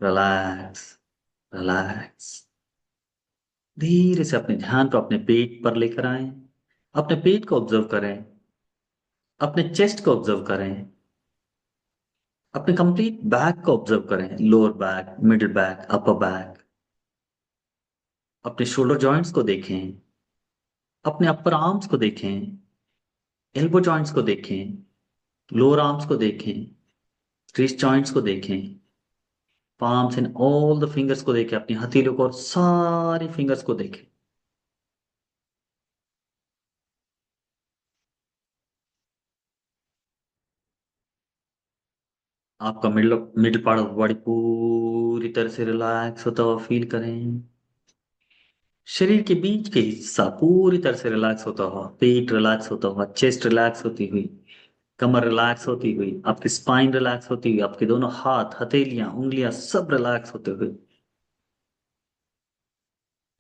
relax, relax. धीरे से अपने ध्यान को अपने पेट पर लेकर आए। अपने पेट को ऑब्जर्व करें। अपने चेस्ट को ऑब्जर्व करें। अपने कंप्लीट बैक को ऑब्जर्व करें। Lower back, middle back, upper back. अपने शोल्डर जॉइंट्स को देखें। अपने अपर आर्म्स को देखें, एल्बो जॉइंट्स को देखें, लोअर आर्म्स को देखें, रिस्ट जॉइंट्स को देखें, palms and all the fingers को देखें, अपनी हथेलियों को और सारी फिंगर्स को देखें। आपका middle middle part of body पूरी तरह से रिलैक्स होता हुआ फील करें। शरीर के बीच के हिस्सा पूरी तरह से रिलैक्स होता हुआ, पेट रिलैक्स होता हुआ, चेस्ट रिलैक्स होती हुई, कमर रिलैक्स होती हुई, आपकी स्पाइन रिलैक्स होती हुई, आपके दोनों हाथ, हथेलियां, उंगलियां सब रिलैक्स होते हुए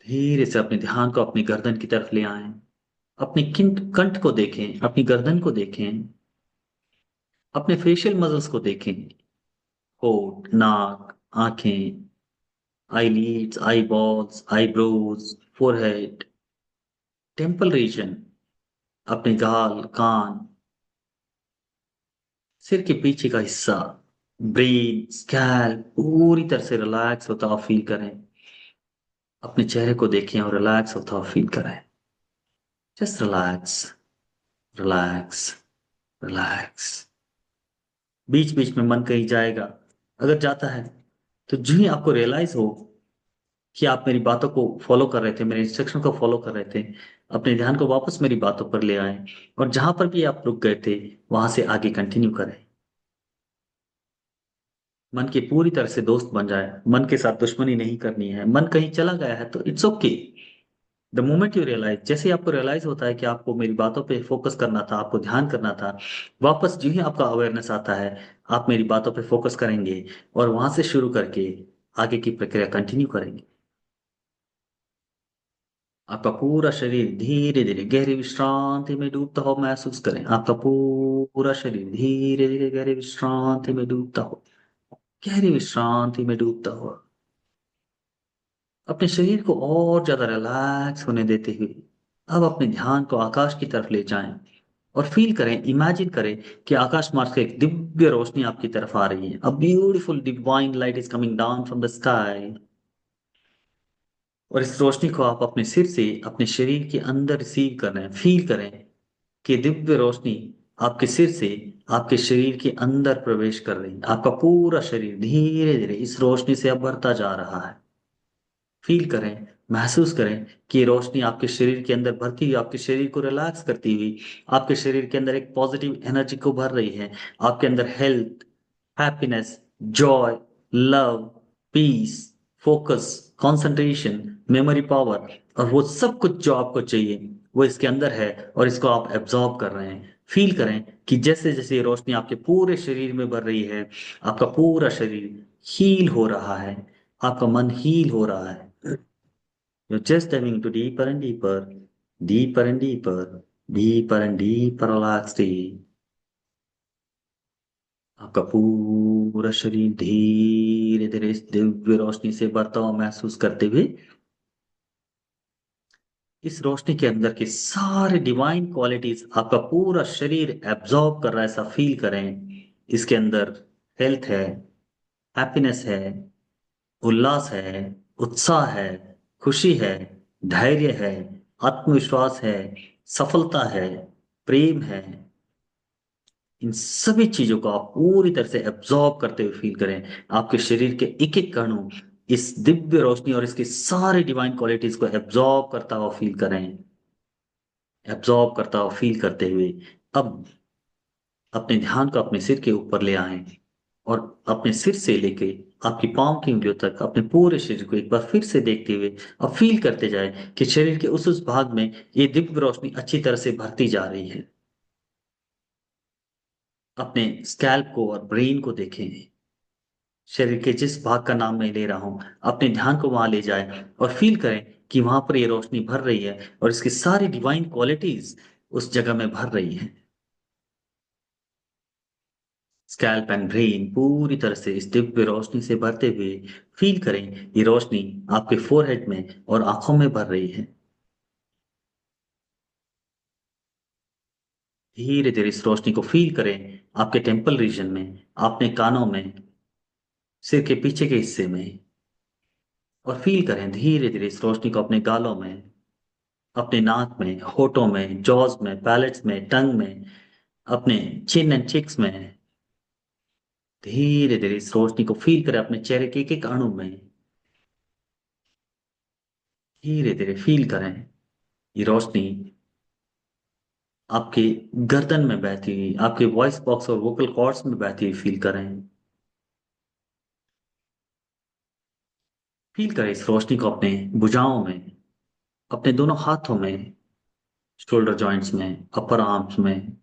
धीरे से अपने ध्यान को अपनी गर्दन की तरफ ले आए। अपनी कंठ को देखें, अपनी गर्दन को देखें, अपने फेशियल मसल्स को देखें, होठ, नाक, आंखें, eyelids, eyeballs, eyebrows, forehead, temple region, अपने गाल, कान, सिर के पीछे का हिस्सा, ब्रेन, स्कैल्प पूरी तरह से रिलैक्स होता हुआ फील करें। अपने चेहरे को देखें और रिलैक्स होता हुआ फील करें। Just relax, relax, relax. बीच बीच में मन कहीं जाएगा, अगर जाता है तो जो ही आपको रियलाइज हो कि आप मेरी बातों को फॉलो कर रहे थे, मेरे इंस्ट्रक्शन को फॉलो कर रहे थे, अपने ध्यान को वापस मेरी बातों पर ले आए और जहां पर भी आप रुक गए थे वहां से आगे कंटिन्यू करें। मन की पूरी तरह से दोस्त बन जाए, मन के साथ दुश्मनी नहीं करनी है। मन कहीं चला गया है तो it's okay. The moment you realise, जैसे ही आपको रियलाइज होता है कि आपको मेरी बातों पे फोकस करना था, आपको ध्यान करना था, वापस जो ही आपका अवेयरनेस आता है आप मेरी बातों पे फोकस करेंगे और वहां से शुरू करके आगे की प्रक्रिया कंटिन्यू करेंगे। आपका पूरा शरीर धीरे धीरे गहरी विश्रांति में डूबता हो महसूस करें। आपका पूरा शरीर धीरे धीरे गहरी विश्रांति में डूबता हो, गहरी विश्रांति में डूबता हो। अपने शरीर को और ज्यादा रिलैक्स होने देते हुए अब अपने ध्यान को आकाश की तरफ ले जाएं और फील करें, इमेजिन करें कि आकाश मार्ग से एक दिव्य रोशनी आपकी तरफ आ रही है। A beautiful divine light is coming down from the sky. और इस रोशनी को आप अपने सिर से अपने शरीर के अंदर रिसीव कर रहे हैं। फील करें कि दिव्य रोशनी आपके सिर से आपके शरीर के अंदर प्रवेश कर रही है। आपका पूरा शरीर धीरे धीरे इस रोशनी से अब भरता जा रहा है। फील करें, महसूस करें कि ये रोशनी आपके शरीर के अंदर भरती हुई आपके शरीर को रिलैक्स करती हुई आपके शरीर के अंदर एक पॉजिटिव एनर्जी को भर रही है। आपके अंदर health, happiness, joy, love, peace, focus, concentration, memory power और वो सब कुछ जो आपको चाहिए वो इसके अंदर है और इसको आप एब्जॉर्ब कर रहे हैं। फील करें कि जैसे जैसे ये रोशनी आपके पूरे शरीर में भर रही है आपका पूरा शरीर हील हो रहा है, आपका मन हील हो रहा है। You're just diving into deeper and deeper, deeper and deeper, deeper and deeper relaxed state. आपका पूरा शरीर धीरे धीरे इस दिव्य रोशनी से भरता हुआ महसूस करते हुए इस रोशनी के अंदर के सारे डिवाइन क्वालिटीज आपका पूरा शरीर एब्जॉर्ब कर रहा है, ऐसा फील करें। इसके अंदर हेल्थ है, हैप्पीनेस है, उल्लास है, उत्साह है, खुशी है, धैर्य है, आत्मविश्वास है, सफलता है, प्रेम है। इन सभी चीजों को आप पूरी तरह से एब्जॉर्ब करते हुए फील करें। आपके शरीर के एक एक कणों इस दिव्य रोशनी और इसकी सारी डिवाइन क्वालिटीज को एब्जॉर्ब करता हुआ फील करें। एब्जॉर्ब करता हुआ फील करते हुए अब अपने ध्यान को अपने सिर के ऊपर ले आए और अपने सिर से लेके आपकी पांव की उंगलियों तक अपने पूरे शरीर को एक बार फिर से देखते हुए अब फील करते जाए कि शरीर के उस भाग में ये दिव्य रोशनी अच्छी तरह से भरती जा रही है। अपने स्कैल्प को और ब्रेन को देखें। शरीर के जिस भाग का नाम मैं ले रहा हूं अपने ध्यान को वहां ले जाए और फील करें कि वहां पर ये रोशनी भर रही है और इसकी सारी डिवाइन क्वालिटीज उस जगह में भर रही है। स्कैल्प एंड ब्रेन पूरी तरह से इस दिव्य रोशनी से भरते हुए फील करें ये रोशनी आपके फोरहेड में और आंखों में भर रही है। धीरे धीरे इस रोशनी को फील करें आपके टेम्पल रीजन में, अपने कानों में, सिर के पीछे के हिस्से में। और फील करें धीरे धीरे इस रोशनी को अपने गालों में, अपने नाक में, होठों में, जॉज में, पैलेट्स में, टंग में, अपने चिन एंड चिक्स में। धीरे धीरे इस रोशनी को फील करें अपने चेहरे के एक एक अणु में। धीरे धीरे फील करें ये रोशनी आपके गर्दन में बहती हुई, आपके वॉइस बॉक्स और वोकल कॉर्ड्स में बहती हुई फील करें। फील करें इस रोशनी को अपने भुजाओं में, अपने दोनों हाथों में, शोल्डर जॉइंट्स में, अपर आर्म्स में,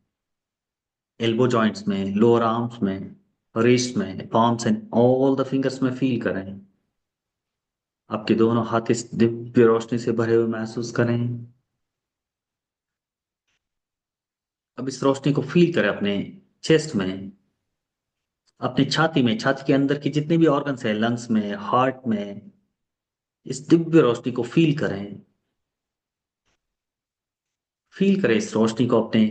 एल्बो जॉइंट्स में, लोअर आर्म्स में, रिस्ट में, palms and all the fingers में फील करें। आपके दोनों हाथ इस दिव्य रोशनी से भरे हुए महसूस करें। अब इस रोशनी को फील करें अपने चेस्ट में, अपनी छाती में, छाती के अंदर की जितने भी ऑर्गन्स हैं, लंग्स में, हार्ट में, इस दिव्य रोशनी को फील करें। फील करें इस रोशनी को अपने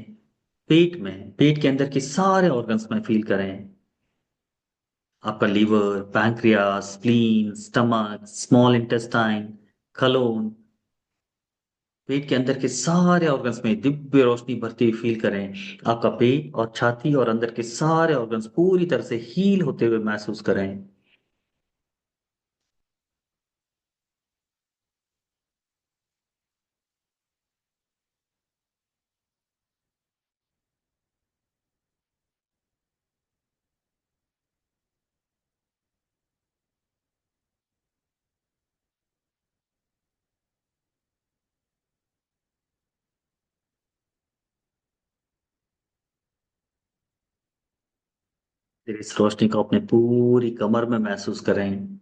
पेट में, पेट के अंदर के सारे ऑर्गन्स में फील करें। आपका liver, pancreas, spleen, stomach, small intestine, colon, पेट के अंदर के सारे ऑर्गन्स में दिव्य रोशनी भरती हुई फील करें। आपका पेट और छाती और अंदर के सारे ऑर्गन्स पूरी तरह से हील होते हुए महसूस करें। फिर इस रोशनी को अपने पूरी कमर में महसूस करें।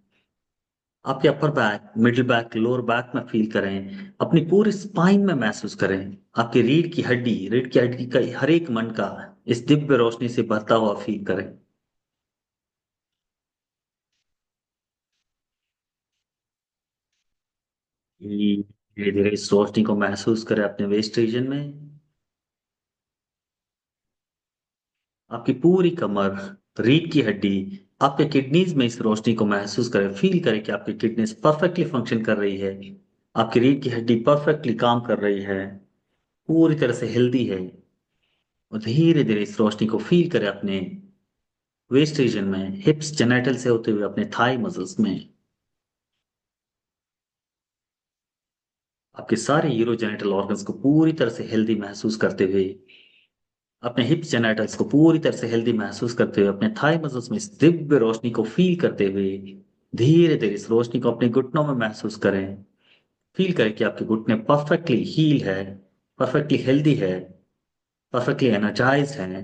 आपके upper back, middle back, lower back में फील करें। अपनी पूरी स्पाइन में महसूस करें। आपकी रीढ़ की हड्डी का हर एक मनका इस दिव्य रोशनी से भरता हुआ फील करें। धीरे धीरे इस रोशनी को महसूस करें अपने वेस्ट रीजन में। आपकी पूरी कमर, रीढ़ की हड्डी, आपके किडनीज में इस रोशनी को महसूस करें। फील करें कि आपकी किडनीज परफेक्टली फंक्शन कर रही है। आपकी रीढ़ की हड्डी परफेक्टली काम कर रही है, पूरी तरह से हेल्दी है। और धीरे धीरे इस रोशनी को फील करें अपने वेस्ट रीजन में, हिप्स जेनेटल से होते हुए अपने थाई मसल्स में। आपके सारे यूरोजेनेटल ऑर्गन्स को पूरी तरह से हेल्दी महसूस करते हुए, अपने हिप्स जेनेटल्स को पूरी तरह से हेल्दी महसूस करते हुए, अपने थाई मसल्स में इस दिव्य रोशनी को फील करते हुए, धीरे धीरे इस रोशनी को अपने घुटनों में महसूस करें। फील करें कि आपके घुटने परफेक्टली हील है, परफेक्टली हेल्दी है, परफेक्टली एनर्जाइज है।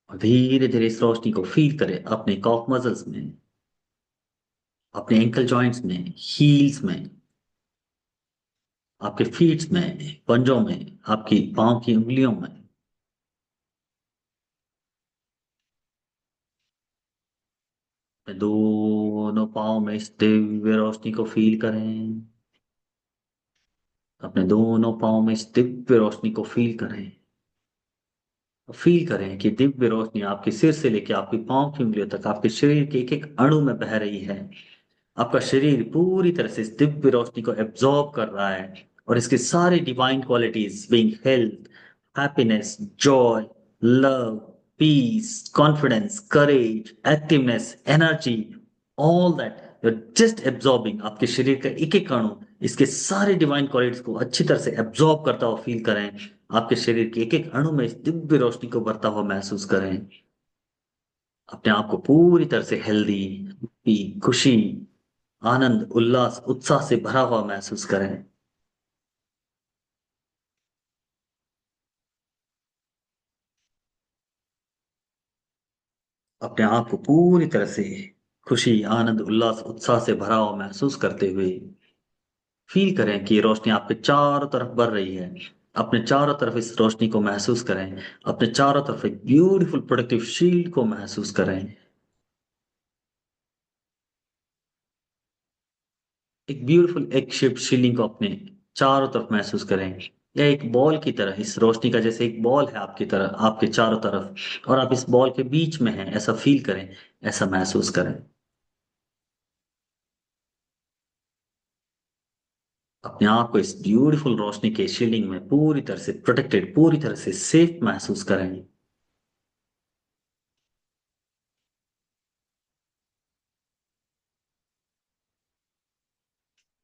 और धीरे धीरे इस रोशनी को फील करें अपने कॉफ मसल्स में, अपने एंकल जॉइंट्स में, हील्स में, आपके फीट्स में, पंजों में, आपकी पांव की उंगलियों में। अपने दोनों पाँव में इस दिव्य रोशनी को फील करें। अपने दोनों पाँव में इस दिव्य रोशनी को फील करें। फील करें कि दिव्य रोशनी आपके सिर से लेकर आपकी पांव की उंगलियों तक आपके शरीर के एक एक अणु में बह रही है। आपका शरीर पूरी तरह से इस दिव्य रोशनी को एब्जॉर्ब कर रहा है, और इसके सारे divine qualities being health, happiness, joy, love, peace, confidence, courage, activeness, energy, all that you're just absorbing. आपके शरीर का एक एक अणु इसके सारे डिवाइन क्वालिटीज को अच्छी तरह से एब्जॉर्ब करता हुआ फील करें। आपके शरीर के एक एक अणु में इस दिव्य रोशनी को भरता हुआ महसूस करें। अपने आप को पूरी तरह से हेल्दी, खुशी, आनंद, उल्लास, उत्साह से भरा हुआ महसूस करें। अपने आप को पूरी तरह से खुशी, आनंद, उल्लास, उत्साह से भरा हुआ महसूस करते हुए फील करें कि ये रोशनी आपके चारों तरफ बढ़ रही है। अपने चारों तरफ इस रोशनी को महसूस करें। अपने चारों तरफ एक ब्यूटीफुल प्रोटेक्टिव शील्ड को महसूस करें। एक ब्यूटीफुल एग शेप्ड शील्डिंग को अपने चारों तरफ महसूस करें। या एक बॉल की तरह इस रोशनी का, जैसे एक बॉल है आपकी तरफ, आपके चारों तरफ, और आप इस बॉल के बीच में हैं, ऐसा फील करें, ऐसा महसूस करें। अपने आप को इस ब्यूटीफुल रोशनी के शील्डिंग में पूरी तरह से प्रोटेक्टेड, पूरी तरह से सेफ महसूस करें।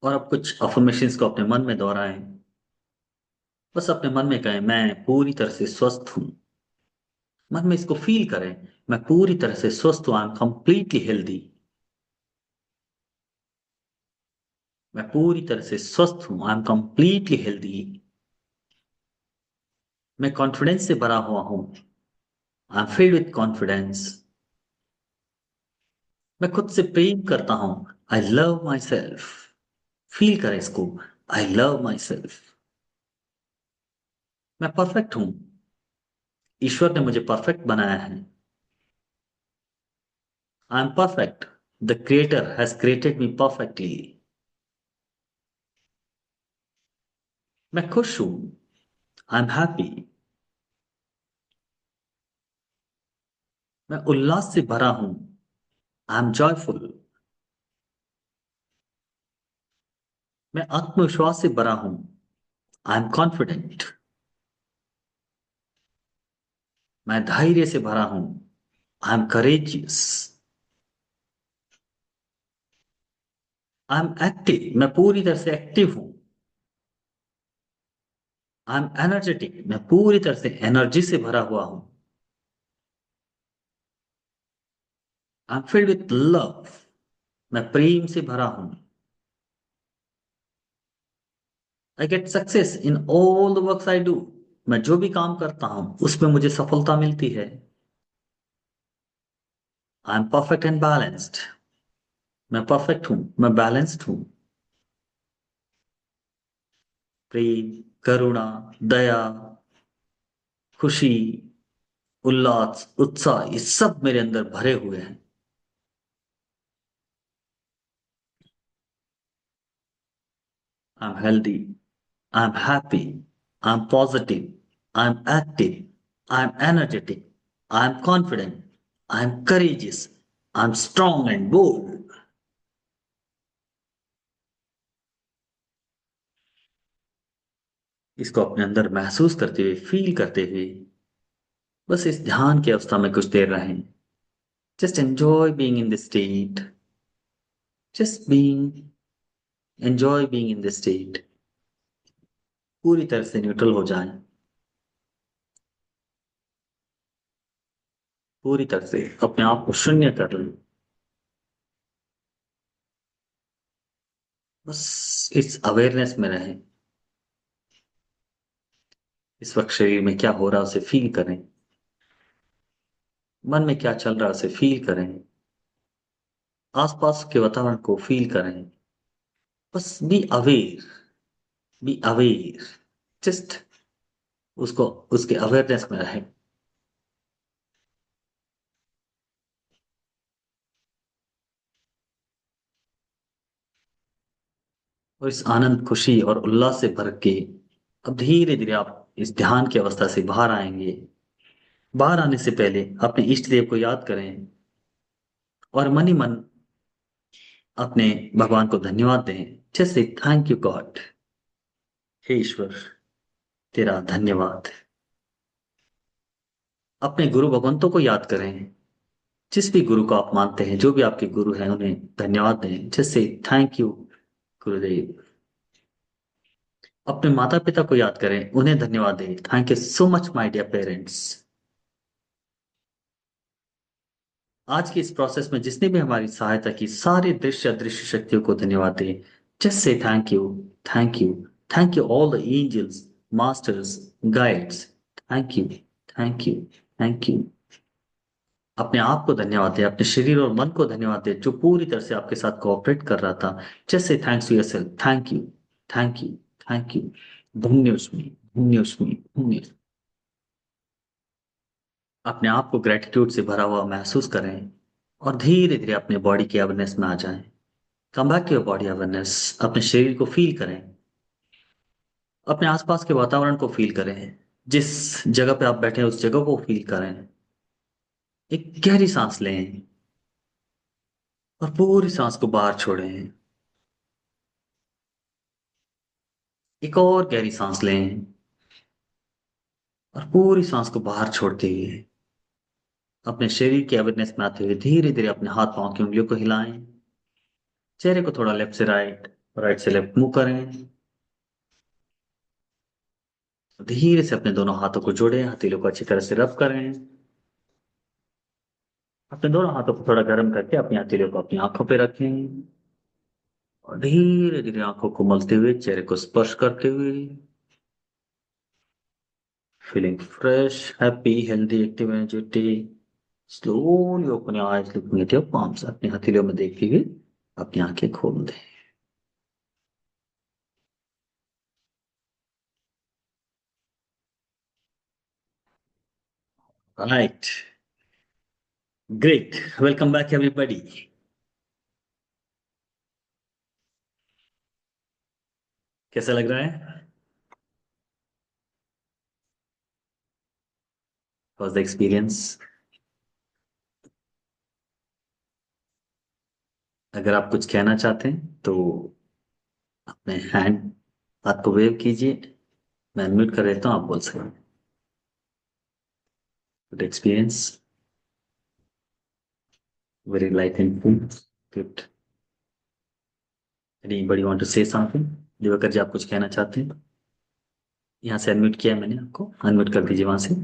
और अब कुछ अफर्मेशंस को अपने मन में दोहराएं। बस अपने मन में कहें, मैं पूरी तरह से स्वस्थ हूं। मन में इसको फील करें, मैं पूरी तरह से स्वस्थ हूं, आई एम कंप्लीटली हेल्दी। मैं पूरी तरह से स्वस्थ हूं, आई एम कंप्लीटली हेल्दी। मैं कॉन्फिडेंस से भरा हुआ हूं, I am filled with confidence. मैं खुद से प्रेम करता हूं, I love my self. Feel करें इसको, आई लव माई सेल्फ। मैं परफेक्ट हूं, ईश्वर ने मुझे परफेक्ट बनाया है। I am perfect, the creator has created me perfectly. मैं खुश हूं, आई एम हैप्पी। मैं उल्लास से भरा हूं, आई एम जॉयफुल। मैं आत्मविश्वास से भरा हूं, आई एम कॉन्फिडेंट। मैं धैर्य से भरा हूं, I am courageous. I am active, मैं पूरी तरह से एक्टिव हूं। आई एम एनर्जेटिक, मैं पूरी तरह से एनर्जी से भरा हुआ हूं। I am filled with love, मैं प्रेम से भरा हूं। I get success in all the works I do, मैं जो भी काम करता हूं उसमें मुझे सफलता मिलती है। I am perfect and balanced, मैं परफेक्ट हूं, मैं बैलेंस्ड हूं। प्रेम, करुणा, दया, खुशी, उल्लास, उत्साह, ये सब मेरे अंदर भरे हुए हैं। I am healthy, I am happy, I am positive, I am active, I am energetic, I am confident, I am courageous, I am strong and bold. इसको अपने अंदर महसूस करते हुए, फील करते हुए, बस इस ध्यान की अवस्था में कुछ देर रहें। Just enjoy being in this state, just being, enjoy being in this state. पूरी तरह से न्यूट्रल हो जाएं, पूरी तरह से अपने आप को शून्य कर लें। बस इस अवेयरनेस में रहें। इस वक्त शरीर में क्या हो रहा है उसे फील करें, मन में क्या चल रहा है उसे फील करें, आसपास के वातावरण को फील करें। बस be aware, be aware, just उसको, उसके अवेयरनेस में रहें। और इस आनंद, खुशी और उल्लास से भर के अब धीरे धीरे आप इस ध्यान की अवस्था से बाहर आएंगे। बाहर आने से पहले अपने इष्ट देव को याद करें और मन ही मन अपने भगवान को धन्यवाद दें। जैसे थैंक यू गॉड, हे ईश्वर, तेरा धन्यवाद। अपने गुरु भगवंतों को याद करें, जिस भी गुरु को आप मानते हैं, जो भी आपके गुरु हैं उन्हें धन्यवाद दें। जैसे थैंक यू गुरुदेव। अपने माता पिता को याद करें, उन्हें धन्यवाद दें। Thank you so much my dear parents. आज की इस प्रोसेस में जिसने भी हमारी सहायता की, सारी दृश्य अदृश्य शक्तियों को धन्यवाद दें। Just say thank you, thank you, thank you all the angels, masters, guides. Thank you, thank you, thank you. अपने आप को धन्यवाद दें, अपने शरीर और मन को धन्यवाद दें जो पूरी तरह से आपके साथ कोऑपरेट कर रहा था। जैसे thanks to yourself, thank you, thank you, thank you, धन्योस्मि, धन्योस्मि, धन्य। अपने आप को ग्रेटिट्यूड से भरा हुआ महसूस करें और धीरे धीरे अपने बॉडी की अवेयरनेस में आ जाएं। Come back to your body awareness. अपने शरीर को फील करें, अपने आसपास के वातावरण को फील करें, जिस जगह पे आप बैठे हैं उस जगह को फील करें। एक गहरी सांस लें और पूरी सांस को बाहर छोड़ें। एक और गहरी सांस लें और पूरी सांस को बाहर छोड़ते हुए अपने शरीर की अवेयरनेस में आते हुए धीरे धीरे अपने हाथ पांव की उंगलियों को हिलाएं। चेहरे को थोड़ा लेफ्ट से राइट, राइट से लेफ्ट मूव करें। धीरे से अपने दोनों हाथों को जोड़ें, हथेलियों को अच्छी तरह से रब करें। अपने दोनों हाथों को थोड़ा गर्म करके अपनी हथेलियों को अपनी आंखों पे रखें और धीरे धीरे आंखों को मलते हुए चेहरे को स्पर्श करते हुए feeling fresh, happy, healthy, active, energetic, slowly open your eyes, looking at your palms। अपनी हथेलियों में देखते हुए अपनी आंखें खोल दें। Right, great, welcome back everybody. कैसा लग रहा है? Was the experience? अगर आप कुछ कहना चाहते हैं तो अपने हैंड, हाथ को वेव कीजिए। मैं अनम्यूट कर देता हूँ, आप बोल सकते हैं। Good experience, very light and good. Anybody want to say something? Diwakar ji, आप कुछ कहना चाहते हैं? यहाँ से अनम्यूट किया है मैंने आपको, अनम्यूट कर दीजिए वहां से।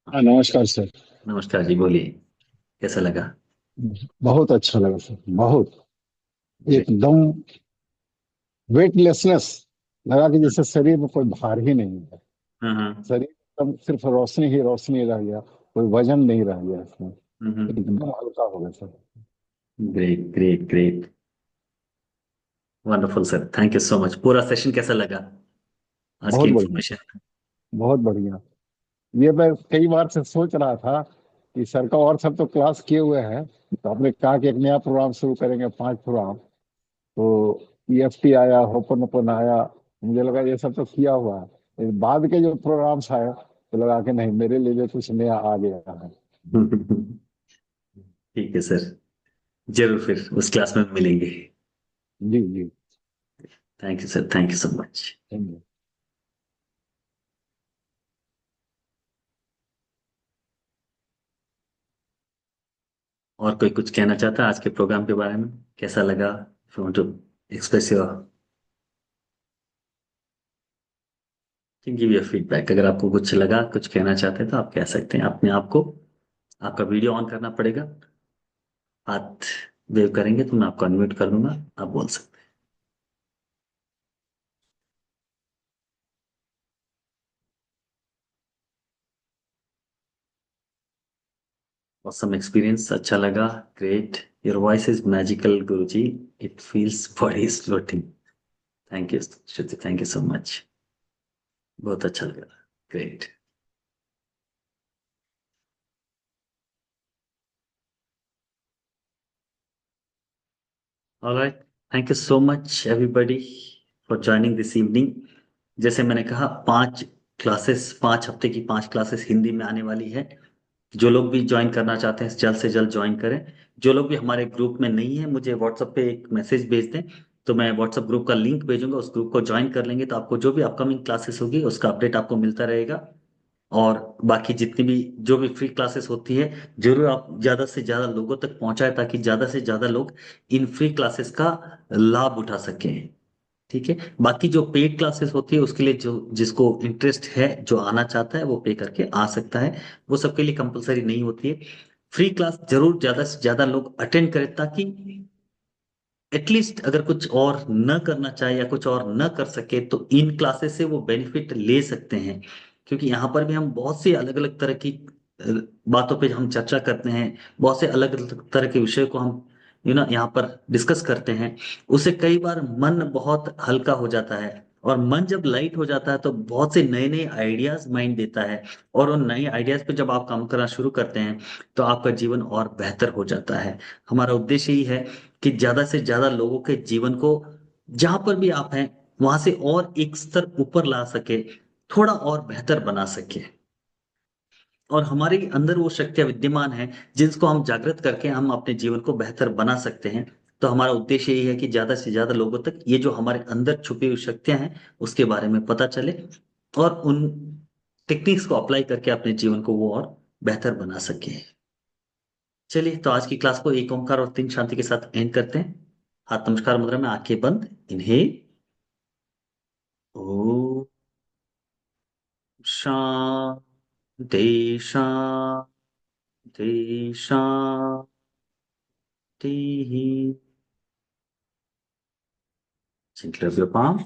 हाँ, नमस्कार सर। नमस्कार जी, बोलिए, कैसा लगा? बहुत अच्छा लगा सर, बहुत। ग्रेट। एकदम वेटलेसनेस लगा कि जैसे शरीर में कोई भार ही नहीं है। हाँ हाँ। शरीर एकदम सिर्फ रोशनी ही रोशनी रह गया, कोई वजन नहीं रह गया इसमें। एकदम हल्का हो गया sir. Great great great, wonderful sir, thank you so much. पूरा सेशन कैसा लगा आज की बहुत बढ़िया सर, इंफॉर्मेशन? बहुत बढ़िया। ये मैं कई बार से सोच रहा था कि सर का और सब तो क्लास किए हुए हैं, तो आपने कहा कि एक नया प्रोग्राम शुरू करेंगे, 5 प्रोग्राम। तो ईएफटी आया, होपन ओपन आया, मुझे लगा ये सब तो किया हुआ है। लेकिन बाद के जो प्रोग्राम्स आए तो लगा कि नहीं, मेरे लिए भी कुछ नया आ गया है। ठीक है सर, जरूर फिर उस क्लास में मिलेंगे। जी जी। Thank you sir, thank you so much. धन्यवाद। और कोई कुछ कहना चाहता है आज के प्रोग्राम के बारे में? कैसा लगा? If you want to express your, give your feedback. अगर आपको कुछ लगा, कुछ कहना चाहते हैं तो आप कह सकते हैं अपने आप को। आपका वीडियो ऑन करना पड़ेगा, हाथ वेव करेंगे तो मैं आपको अनम्यूट कर दूंगा, आप बोल सकते हैं। ऑसम एक्सपीरियंस, अच्छा लगा। Great, your voice is magical Guruji, it feels body is floating. Thank you Shruti, thank you so much, बहुत अच्छा लगा। Great. Alright, thank you so much everybody for joining this evening. जैसे मैंने कहा, 5 classes, 5 हफ्ते की 5 क्लासेस हिंदी में आने वाली है। जो लोग भी ज्वाइन करना चाहते हैं जल्द से जल्द ज्वाइन करें। जो लोग भी हमारे ग्रुप में नहीं है, मुझे व्हाट्सएप पे एक मैसेज भेज दें, तो मैं व्हाट्सएप ग्रुप का लिंक भेजूंगा। उस ग्रुप को ज्वाइन कर लेंगे तो आपको जो भी अपकमिंग क्लासेस होगी उसका अपडेट आपको मिलता रहेगा। और बाकी जितनी भी जो भी फ्री क्लासेस होती है, जरूर आप ज्यादा से ज्यादा लोगों तक पहुंचाए ताकि ज्यादा से ज्यादा लोग इन फ्री क्लासेस का लाभ उठा सकें। ठीक है, बाकी जो पेड क्लासेस होती है उसके लिए जो जिसको इंटरेस्ट है, जो आना चाहता है, वो पे करके आ सकता है। वो सबके लिए कंपलसरी नहीं होती है। फ्री क्लास जरूर ज्यादा से ज्यादा लोग अटेंड करें ताकि एटलीस्ट अगर कुछ और न करना चाहे या कुछ और न कर सके तो इन क्लासेस से वो बेनिफिट ले सकते हैं। क्योंकि यहाँ पर भी हम बहुत सी अलग अलग तरह की अ, बातों पे हम चर्चा करते हैं। बहुत से अलग अलग तरह के विषय को हम यहाँ पर डिस्कस करते हैं। उससे कई बार मन बहुत हल्का हो जाता है, और मन जब लाइट हो जाता है तो बहुत से नए नए आइडियाज माइंड देता है। और उन नए आइडियाज पे जब आप काम करना शुरू करते हैं तो आपका जीवन और बेहतर हो जाता है। हमारा उद्देश्य यही है कि ज्यादा से ज्यादा लोगों के जीवन को, जहां पर भी आप हैं, वहां से और एक स्तर ऊपर ला सके, थोड़ा और बेहतर बना सके। और हमारे अंदर वो शक्तियां विद्यमान हैं जिसको हम जागृत करके हम अपने जीवन को बेहतर बना सकते हैं। तो हमारा उद्देश्य यही है कि ज्यादा से ज्यादा लोगों तक ये जो हमारे अंदर छुपी हुई शक्तियां हैं उसके बारे में पता चले, और उन टेक्निक्स को अप्लाई करके अपने जीवन को वो और बेहतर बना सके। चलिए, तो आज की क्लास को एक ओंकार और तीन शांति के साथ एंड करते हैं। हाथ नमस्कार मुद्रा में, आंखें बंद। Inhale. O Shanti Shanti Shanti. Gently rub your palm.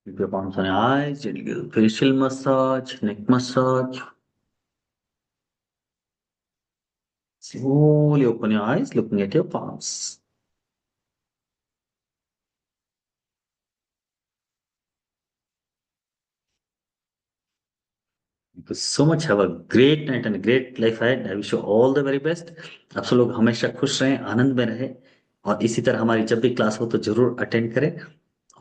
Keep your palms on your eyes. Gently give facial massage, neck massage. Slowly open your eyes, looking at your palms. Thank you so much. Have a great night and a great life ahead. I wish you all the very best. आप सब लोग हमेशा खुश रहें, आनंद में रहें, और इसी तरह हमारी जब भी क्लास हो तो जरूर अटेंड करें।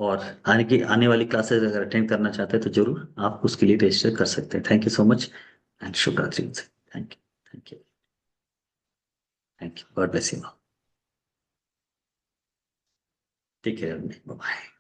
और आने वाली क्लासेस अगर अटेंड करना चाहते हैं तो जरूर आप उसके लिए रजिस्टर कर सकते हैं। Thank you so much and शुभ रात्रि। Thank you. Thank you. Thank you. God bless you. Take care. Bye bye.